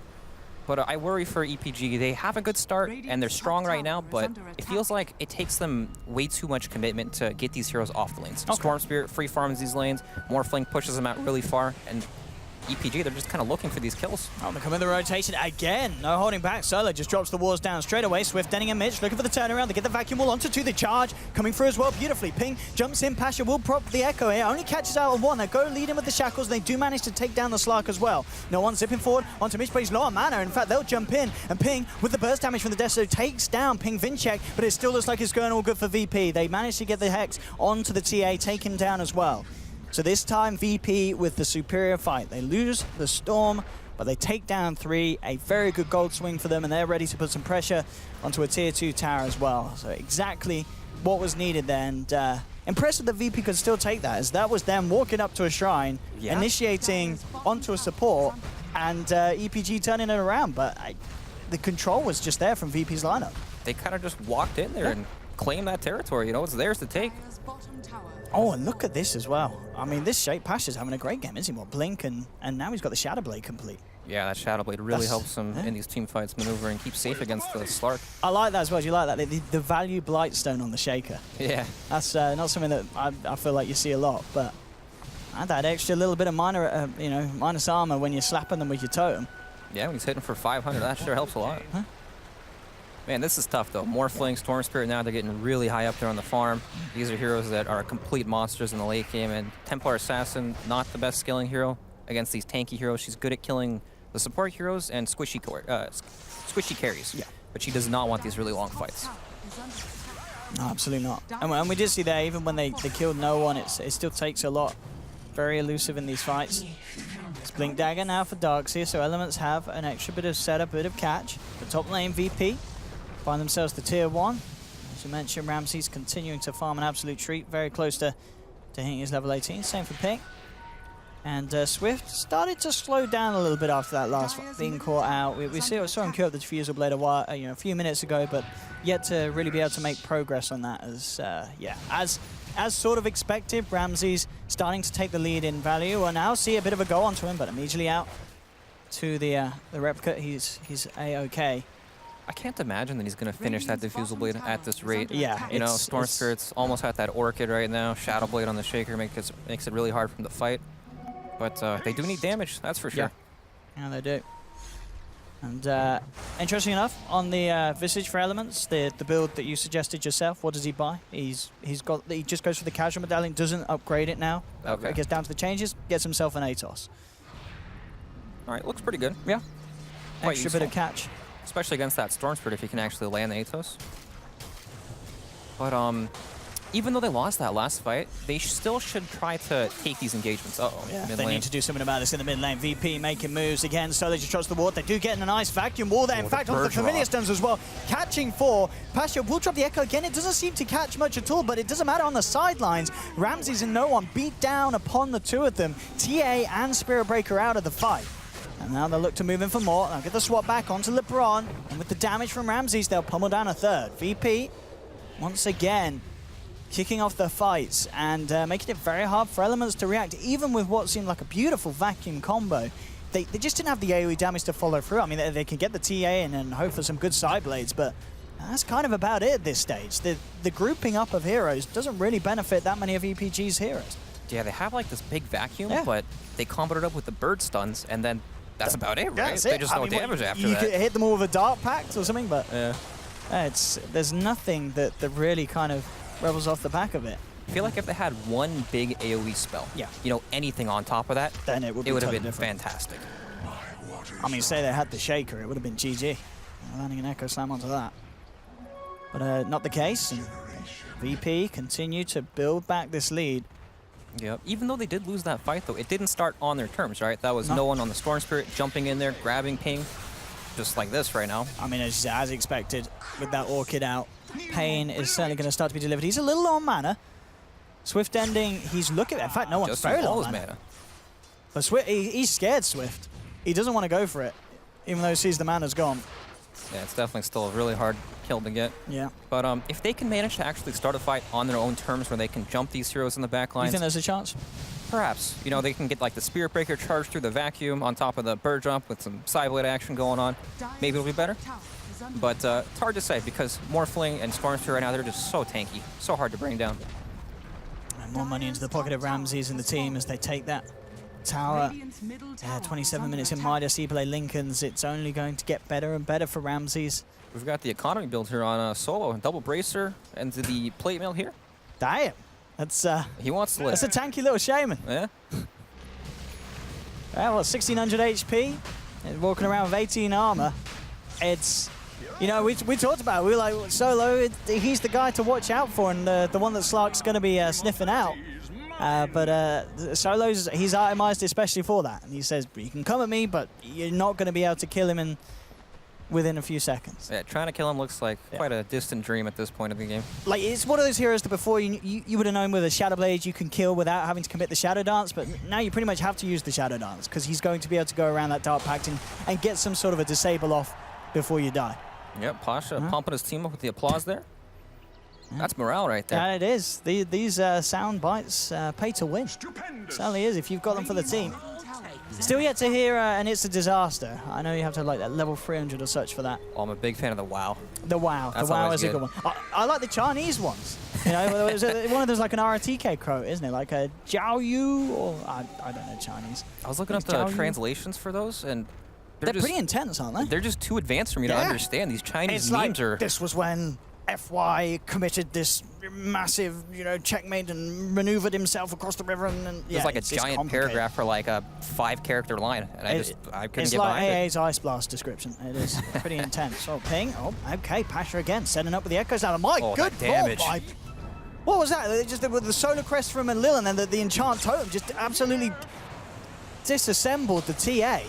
But I worry for EPG. They have a good start, and they're strong right now, but it feels like it takes them way too much commitment to get these heroes off the lanes. Storm Spirit free farms these lanes, Morphling pushes them out really far, and EPG, they're just kind of looking for these kills. Oh, they're coming the rotation again. No holding back. Solo just drops the walls down straight away. Swift, Denning and Mitch looking for the turnaround. They get the vacuum wall onto 2. The charge coming through as well beautifully. Ping jumps in. Pasha will prop the Echo here. Only catches out on one. They go lead in with the shackles. They do manage to take down the Slark as well. No one zipping forward onto Mitch, but he's low on mana. In fact, they'll jump in. And Ping, with the burst damage from the Deso, takes down Ping Vincere, but it still looks like it's going all good for VP. They managed to get the Hex onto the TA, taken down as well. So this time, VP with the superior fight. They lose the Storm, but they take down 3. A very good gold swing for them, and they're ready to put some pressure onto a Tier 2 tower as well. So exactly what was needed there, and impressive that VP could still take that, as that was them walking up to a shrine, initiating onto a support, and EPG turning it around. But the control was just there from VP's lineup. They kind of just walked in there and claimed that territory. You know, it's theirs to take. Oh, and look at this as well. I mean, this Shape Pasha's having a great game, isn't he? What, Blink, and now he's got the Shadow Blade complete. Yeah, that Shadow Blade really helps him in these team fights maneuver and keep safe against the Slark. I like that as well. Do you like that? The value Blightstone on the Shaker. Yeah. That's not something that I feel like you see a lot, but add that extra little bit of minus armor when you're slapping them with your totem. Yeah, when he's hitting for 500, that sure helps a lot. Huh? Man, this is tough, though. Morphling, Storm Spirit, now they're getting really high up there on the farm. These are heroes that are complete monsters in the late game, and Templar Assassin, not the best skilling hero against these tanky heroes. She's good at killing the support heroes and squishy carries. Yeah. But she does not want these really long fights. No, absolutely not. And we did see there, even when they killed no one, it still takes a lot. Very elusive in these fights. It's Blink Dagger now for Darkseer, so Elements have an extra bit of setup, a bit of catch. The top lane, VP, find themselves the Tier 1. As you mentioned, Ramses continuing to farm an absolute treat, very close to hitting his level 18. Same for Ping. And Swift started to slow down a little bit after that last being caught out. We saw him queue up the Diffusal Blade a few minutes ago, but yet to really be able to make progress on that. As sort of expected, Ramses starting to take the lead in value. And now see a bit of a go onto him, but immediately out to the replica. He's A-OK. I can't imagine that he's going to finish that Diffusal Blade at this rate. Yeah. You know, Storm Spirit's almost at that Orchid right now. Shadow Blade on the Shaker makes it really hard for him to fight. But they do need damage, that's for sure. Yeah, they do. And interesting enough, on the Visage for Elements, the build that you suggested yourself, what does he buy? He just goes for the casual medallion, doesn't upgrade it now. Okay. It gets down to the changes, gets himself an Atos. All right, looks pretty good. Yeah. Quite Extra useful. bit of catch. Especially against that Storm Spirit if you can actually land the Atos. But even though they lost that last fight, they still should try to take these engagements. Uh-oh. Yeah, mid they lane. need to do something about this in the mid lane. VP making moves again, so they just trust the ward. They do get in a nice vacuum wall there. In fact, onto the familiar stones as well. Catching 4. Pasha will drop the Echo again. It doesn't seem to catch much at all, but it doesn't matter on the sidelines. Ramses and no one beat down upon the two of them. TA and Spirit Breaker out of the fight. And now they'll look to move in for more. They'll get the swap back onto LeBron. And with the damage from Ramses, they'll pummel down a third. VP, once again, kicking off the fights and making it very hard for Elements to react, even with what seemed like a beautiful vacuum combo. They just didn't have the AoE damage to follow through. I mean, they can get the TA in and hope for some good side blades, but that's kind of about it at this stage. The grouping up of heroes doesn't really benefit that many of EPG's heroes. Yeah, they have like this big vacuum, but they comboed it up with the bird stuns, and then that's about it, right? That's They it. just no damage after you that. could hit them all with a Dark Pact or something, but Yeah. there's nothing that really kind of rebels off the back of it. I feel like if they had one big AoE spell, you know, anything on top of that, then it would have totally been different. fantastic. I mean, say they had the Shaker, it would have been GG. Landing an Echo Slam onto that. But not the case. And VP continue to build back this lead. Yep. Even though they did lose that fight, though, it didn't start on their terms, right? That was no one on the Storm Spirit jumping in there, grabbing ping, just like this right now. I mean, as expected, with that Orchid out, Pain is certainly going to start to be delivered. He's a little low on mana. Swift ending, he's looking. In fact, no one's Just very low all on his mana. But Swift, he's scared Swift. He doesn't want to go for it, even though he sees the mana's gone. Yeah, it's definitely still a really hard kill to get. Yeah. But if they can manage to actually start a fight on their own terms where they can jump these heroes in the back You lines, think there's a chance? perhaps. You know, they can get like the Spirit Breaker charged through the vacuum on top of the bird jump with some Sideblade action going on. Maybe it'll be better. But it's hard to say because Morphling and Storm Spirit right now, they're just so tanky, so hard to bring down. And more money into the pocket of Ramses and the team as they take that tower. 27 minutes in Midas, play Lincoln's. It's only going to get better and better for Ramses. We've got the economy build here on Solo, double bracer, and the plate mail here. Damn. That's He wants to live. that's a tanky little shaman. Yeah. Well, 1600 HP, and walking around with 18 armor. It's, you know, we talked about it. We were like, Solo, he's the guy to watch out for, and the one that Slark's going to be sniffing out. But Solo's, he's itemized especially for that. And he says, you can come at me, but you're not going to be able to kill him within a few seconds. Yeah, trying to kill him looks like quite a distant dream at this point of the game. Like, it's one of those heroes that before you would have known with a Shadow Blade you can kill without having to commit the Shadow Dance, but now you pretty much have to use the Shadow Dance because he's going to be able to go around that Dark Pact and get some sort of a disable off before you die. Yep, Pasha pumping his team up with the applause there. That's morale right there. And it is. These sound bites pay to win. Certainly is if you've got them for the team. Still yet to hear, and it's a disaster. I know you have to like that level 300 or such for that. Oh, I'm a big fan of the WoW. The WoW. That's the WoW always is a good one. I like the Chinese ones. You know, one of them's like an RTK quote, isn't it? Like a Jiao Yu, or I don't know Chinese. I was looking up the translations for those, and they're pretty intense, aren't they? They're just too advanced for me to understand. These Chinese it's names like, are... This was when FY committed this massive, you know, checkmate and maneuvered himself across the river, and There's like a giant paragraph for like a 5-character line, and I couldn't get behind it. It's like AA's Ice Blast description. It is pretty intense. Oh, ping. Oh, okay. Pasha again, setting up with the Echoes out. My good damage. Lord, what was that? Just with the Solar Crest from Enlil, and then the Enchant Totem just absolutely disassembled the TA.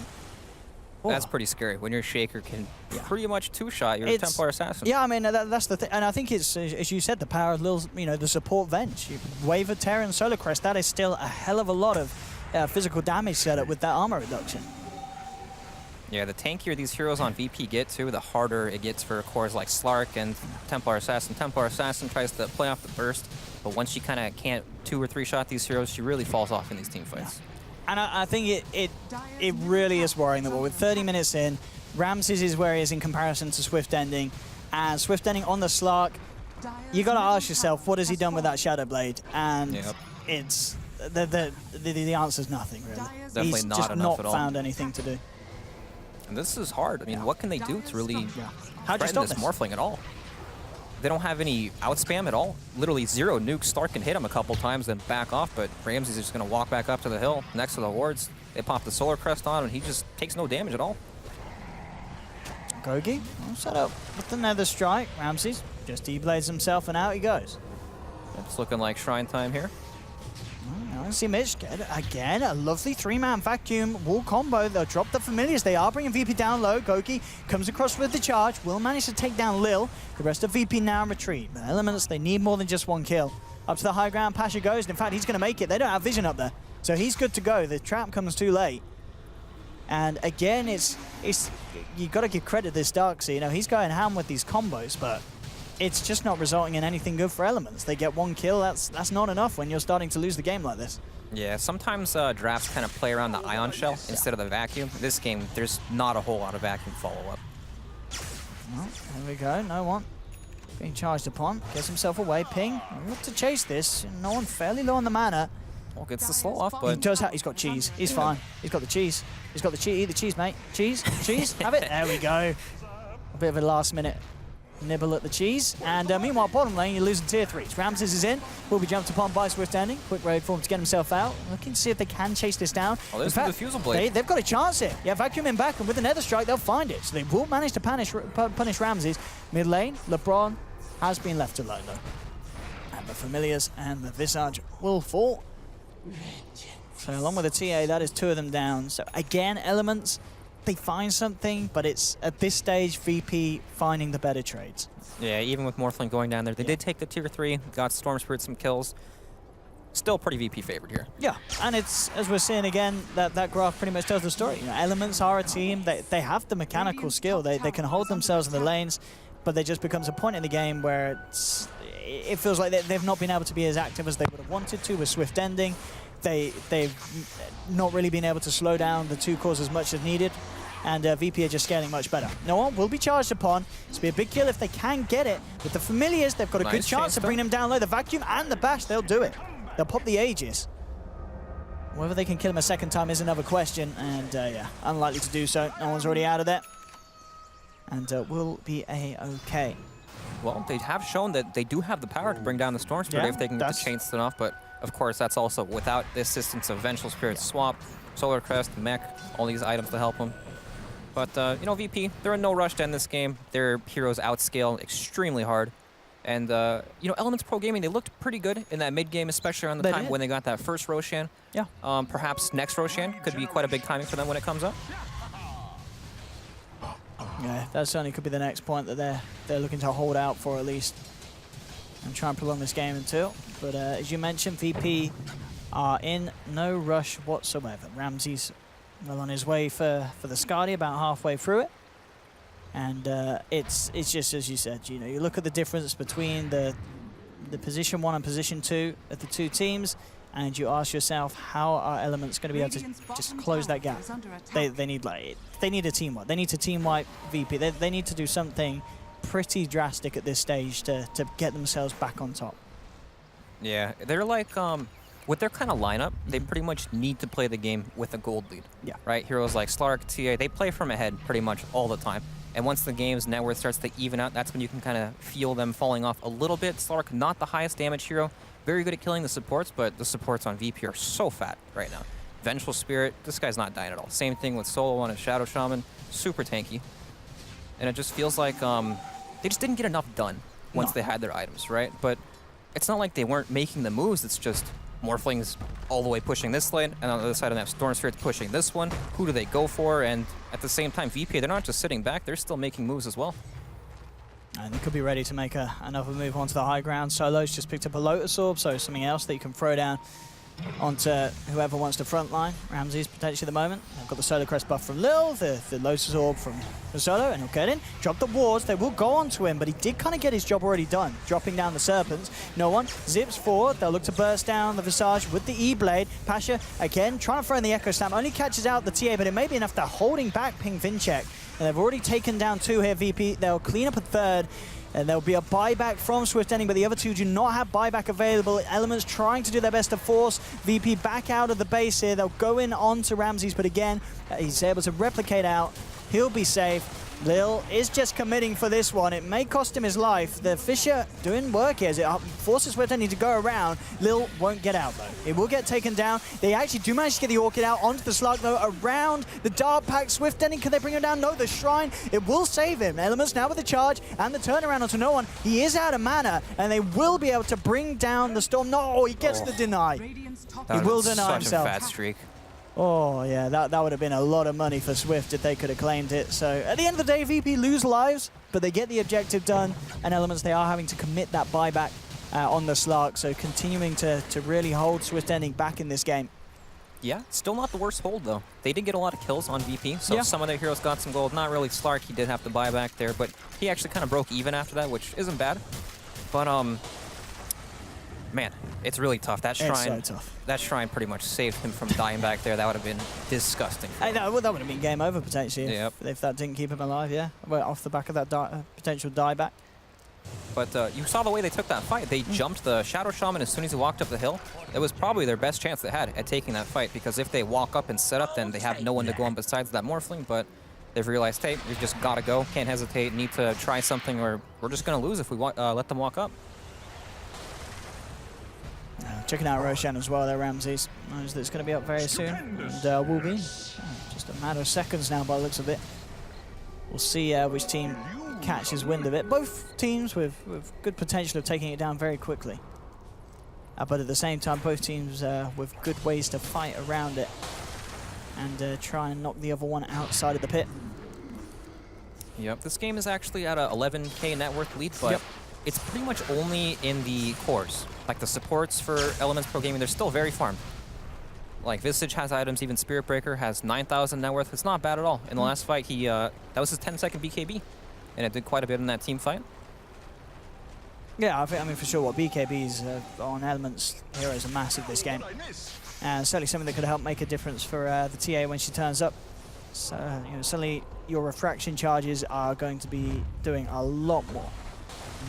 That's pretty scary when your Shaker can pretty much two-shot your Templar Assassin. Yeah, I mean, that's the thing. And I think it's, as you said, the power of Lil's, you know, the support Venge. Wave of Terror and Solar Crest, that is still a hell of a lot of physical damage set up with that armor reduction. Yeah, the tankier these heroes on VP get to, the harder it gets for cores like Slark and Templar Assassin. Templar Assassin tries to play off the burst, but once she kind of can't 2 or 3 shot these heroes, she really falls off in these team fights. Yeah. And I think it really is worrying that we're with 30 minutes in, Ramses is where he is in comparison to Swift Ending, and Swift Ending on the Slark, you got to ask yourself, what has he done with that Shadow Blade? And it's the answer's nothing really. Definitely He's not just enough at all. found anything to do. And this is hard. I mean, what can they do to really How'd you threaten stop this this? Morphling at all? They don't have any outspam at all. Literally 0 nukes. Stark can hit him a couple times, then back off, but Ramses is just going to walk back up to the hill next to the wards. They pop the Solar Crest on, and he just takes no damage at all. Gogi, all set up with the Nether Strike. Ramses just E-blades himself, and out he goes. It's looking like shrine time here. I see Mitch get, again, a lovely 3-man vacuum wall combo. They'll drop the familiars. They are bringing VP down low. Goki comes across with the charge. Will manage to take down Lil. The rest of VP now in retreat. But Elements, they need more than just one kill. Up to the high ground, Pasha goes. And in fact, he's going to make it. They don't have vision up there. So he's good to go. The trap comes too late. And again, it's you got to give credit to this Darkseid. You know, he's going ham with these combos, but it's just not resulting in anything good for Elements. They get one kill, that's not enough when you're starting to lose the game like this. Yeah, sometimes drafts kind of play around the ion shell instead of the vacuum. This game, there's not a whole lot of vacuum follow-up. Well, there we go, no one being charged upon. Gets himself away, Ping. Look to chase this. No one fairly low on the mana. Well, gets the slow off, but... He does have, he's got cheese. He's fine. He's got the cheese. He's got the cheese. Eat the cheese, mate. Cheese, cheese, have it. There we go. A bit of a last minute nibble at the cheese. And meanwhile, bottom lane, you're losing tier 3s. Ramses is in. Will be jumped upon by Swift Ending. Quick raid for him to get himself out. Looking to see if they can chase this down. Oh, there's the Diffusal Blade. They've got a chance here. Yeah, vacuum him back, and with another strike, they'll find it. So they will manage to punish Ramses. Mid lane, LeBron has been left alone, though. And the Familiars and the Visage will fall. So along with the TA, that is 2 of them down. So again, Elements, they find something, but it's at this stage VP finding the better trades. Yeah, even with Morphling going down there, they did take the tier 3, got Storm Spirit some kills. Still pretty VP favored here. Yeah, and it's, as we're seeing again, that graph pretty much tells the story. You know, Elements are a team, they have the mechanical skill, they can hold themselves in the lanes, but there just becomes a point in the game where it feels like they've not been able to be as active as they would have wanted to with Swift Ending. They've not really been able to slow down the 2 cores as much as needed, and VP are just scaling much better. No one will be charged upon. It's be a big kill if they can get it. With the Familiars, they've got a good chance to bring them down low. The Vacuum and the Bash, they'll do it. They'll pop the Aegis. Whether they can kill him a second time is another question, and yeah, unlikely to do so. No one's already out of there. And will be a-okay. Well, they have shown that they do have the power to bring down the Storm Spirit if they can get the chain spin off, but of course that's also without the assistance of Vengeful Spirit Swap, Solar Crest, Mech, all these items to help them. But, you know, VP, they're in no rush to end this game. Their heroes outscale extremely hard. And, you know, Elements Pro Gaming, they looked pretty good in that mid-game, especially around the time when they got that first Roshan. Yeah. Perhaps next Roshan could be quite a big timing for them when it comes up. Yeah, that certainly could be the next point that they're looking to hold out for at least and try and prolong this game until. But as you mentioned, VP are in no rush whatsoever. Ramses well on his way for the Skadi, about halfway through it. And it's just as you said, you know, you look at the difference between the position 1 and position 2 of the 2 teams, and you ask yourself, how are Elements going to be able to just close that gap? They need a teamwork. They need to team wipe VP. They need to do something pretty drastic at this stage to get themselves back on top. Yeah, they're like, with their kind of lineup, they pretty much need to play the game with a gold lead. Yeah. Right? Heroes like Slark, TA, they play from ahead pretty much all the time. And once the game's net worth starts to even out, that's when you can kind of feel them falling off a little bit. Slark, not the highest damage hero. Very good at killing the supports, but the supports on VP are so fat right now. Vengeful Spirit, this guy's not dying at all. Same thing with Solo on a Shadow Shaman, super tanky. And it just feels like they just didn't get enough done once they had their items, right? But it's not like they weren't making the moves, it's just Morphling's all the way pushing this lane, and on the other side of that, Storm Spirit's pushing this one. Who do they go for? And at the same time, VP, they're not just sitting back, they're still making moves as well. And they could be ready to make another move onto the high ground. Solo's just picked up a Lotus Orb, so something else that you can throw down onto whoever wants to frontline. Ramses potentially at the moment. They've got the Solar Crest buff from Lil, the Lotus Orb from Solo, and he'll get in. Drop the wards, they will go onto him, but he did kind of get his job already done, dropping down the Serpents. No one zips forward, they'll look to burst down the Visage with the E-Blade. Pasha, again, trying to throw in the Echo Slam, only catches out the TA, but it may be enough. They're holding back Ping Vincere. And they've already taken down 2 here, VP. They'll clean up a 3rd. And there'll be a buyback from Swift Ending, but the other 2 do not have buyback available. Elements trying to do their best to force VP back out of the base here. They'll go in onto Ramses, but again, he's able to replicate out. He'll be safe. Lil is just committing for this one. It may cost him his life. The Fisher doing work here as it forces Swift Ending to go around. Lil won't get out though. It will get taken down. They actually do manage to get the Orchid out onto the Slug though, around the Dart Pack. Swift Ending, can they bring him down? No, the Shrine, it will save him. Elements now with the charge and the turnaround onto no one. He is out of mana and they will be able to bring down the Storm. No, he gets the deny. He will deny himself. Such a fat streak. Oh, yeah, that would have been a lot of money for Swift if they could have claimed it. So, at the end of the day, VP lose lives, but they get the objective done. And Elements, they are having to commit that buyback on the Slark. So, continuing to really hold Swift Ending back in this game. Yeah, still not the worst hold, though. They did get a lot of kills on VP, so some of their heroes got some gold. Not really Slark, he did have to buy back there, but he actually kind of broke even after that, which isn't bad. But, man, it's really tough. That Shrine, it's so tough. That Shrine pretty much saved him from dying back there. That would have been disgusting. That would have been game over, potentially, if that didn't keep him alive, well, off the back of that potential dieback. But you saw the way they took that fight. They jumped the Shadow Shaman as soon as he walked up the hill. It was probably their best chance they had at taking that fight, because if they walk up and set up, then they have no one to go on besides that Morphling. But they've realized, hey, we've just got to go. Can't hesitate. Need to try something, or we're just going to lose if we let them walk up. Checking out Roshan as well there, Ramses. Knows that it's going to be up very soon. And will be. Just a matter of seconds now by the looks of it. We'll see which team catches wind of it. Both teams with good potential of taking it down very quickly. But at the same time, both teams with good ways to fight around it and try and knock the other one outside of the pit. Yep, this game is actually at a 11K net worth lead, but it's pretty much only in the cores. Like the supports for Elements Pro Gaming, they're still very farmed. Like Visage has items, even Spirit Breaker has 9,000 net worth. It's not bad at all. In the last fight, he that was his 10-second BKB, and it did quite a bit in that team fight. Yeah, I mean for sure. What BKBs on Elements heroes are massive this game, and certainly something that could help make a difference for the TA when she turns up. So suddenly your refraction charges are going to be doing a lot more.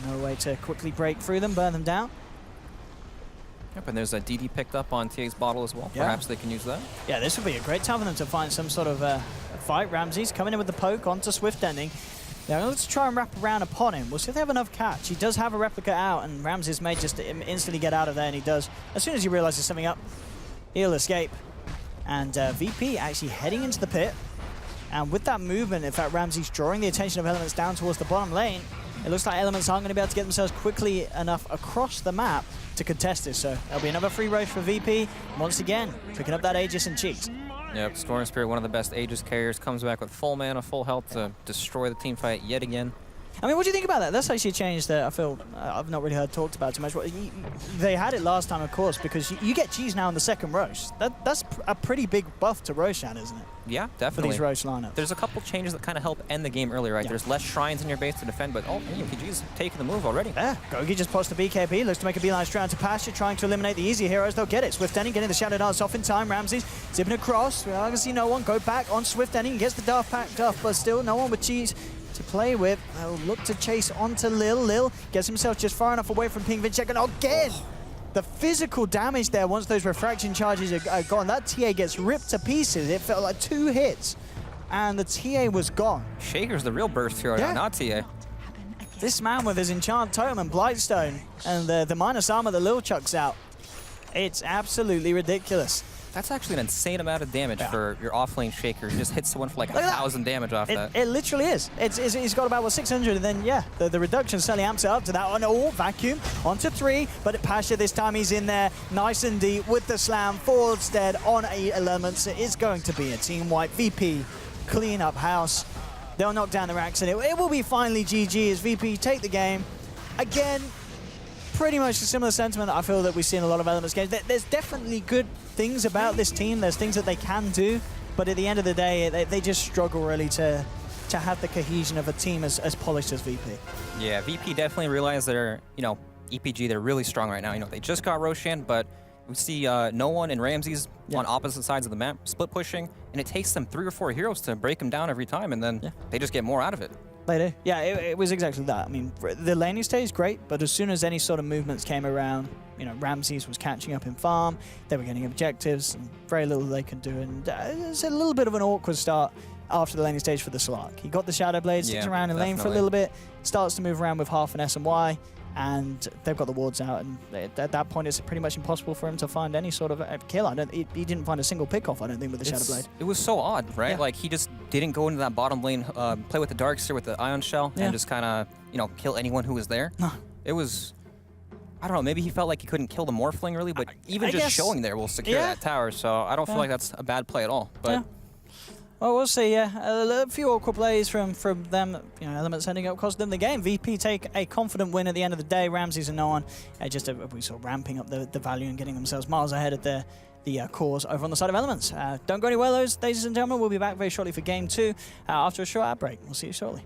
No way to quickly break through them, burn them down. Yep, and there's a DD picked up on TA's bottle as well. Perhaps they can use that. Yeah, this would be a great time for them to find some sort of fight. Ramses coming in with the poke onto Swift Ending. Now let's try and wrap around upon him. We'll see if they have enough catch. He does have a replica out, and Ramses may just instantly get out of there, and he does. As soon as he realizes something up, he'll escape. And VP actually heading into the pit. And with that movement, in fact, Ramses drawing the attention of Elements down towards the bottom lane. It looks like Elements aren't going to be able to get themselves quickly enough across the map to contest this. So there'll be another free roach for VP. Once again, picking up that Aegis and Cheeks. Yep, Storm Spirit, one of the best Aegis carriers, comes back with full mana, full health to destroy the team fight yet again. I mean, what do you think about that? That's actually a change that I feel I've not really heard talked about too much. They had it last time, of course, because you get cheese now in the second Roche. That's a pretty big buff to Roshan, isn't it? Yeah, definitely. For these Roche lineups. There's a couple changes that kind of help end the game early, right? Yeah. There's less shrines in your base to defend, but PG's taking the move already. Yeah, Gogi just pops the BKB, looks to make a beeline straight onto Pasture, trying to eliminate the easy heroes. They'll get it. Swift Ending getting the Shadow Dance off in time. Ramses zipping across. We're not going to see no one. Go back on Swift Ending. Gets the Daft Pack Duff, but still no one with cheese to play with. They'll look to chase onto Lil. Lil gets himself just far enough away from Ping Vincere. And again, the physical damage there once those refraction charges are gone. That TA gets ripped to pieces. It felt like 2 hits, and the TA was gone. Shaker's the real burst hero now, not TA. This man with his Enchant Totem and Blightstone and the minus armor that Lil chucks out, it's absolutely ridiculous. That's actually an insane amount of damage for your offlane Shaker. He just hits someone for like 1,000 damage off that. It literally is. He's got about, what, 600, and then, the reduction certainly amps it up to that. Oh, no, vacuum onto 3, but at Pasha this time he's in there nice and deep with the slam. Forward stead on 8 elements. It is going to be a team wipe. VP clean up house. They'll knock down the racks, and it will be finally GG as VP take the game. Again, pretty much a similar sentiment that I feel that we see in a lot of Elements games. There's definitely good things about this team. There's things that they can do, but at the end of the day, they just struggle really to have the cohesion of a team as polished as VP. Yeah, VP definitely realized they're, EPG, they're really strong right now. They just got Roshan, but we see no one and Ramses on opposite sides of the map, split pushing, and it takes them 3 or 4 heroes to break them down every time, and then they just get more out of it. They do. Yeah, it was exactly that. I mean, the laning stage is great, but as soon as any sort of movements came around, you know, Ramses was catching up in farm, they were getting objectives, and very little they could do. And it's a little bit of an awkward start after the laning stage for the Slark. He got the Shadow Blade, sticks around in lane for a little bit, starts to move around with half an S and Y, and they've got the wards out, and at that point it's pretty much impossible for him to find any sort of kill. He didn't find a single pick-off, I don't think, with the Shadow Blade. It was so odd, right? Yeah. Like, he just didn't go into that bottom lane, play with the Darkster with the Ion Shell, and just kind of, you know, kill anyone who was there. No. It was... I don't know, maybe he felt like he couldn't kill the Morphling, really, but even just showing there will secure that tower, so I don't feel like that's a bad play at all. But well, we'll see, a few awkward plays from them, you know, Elements ending up costing them the game. VP take a confident win at the end of the day. Ramses and no one we saw ramping up the value and getting themselves miles ahead of the cores over on the side of Elements. Don't go anywhere, ladies and gentlemen. We'll be back very shortly for Game 2 after a short ad break. We'll see you shortly.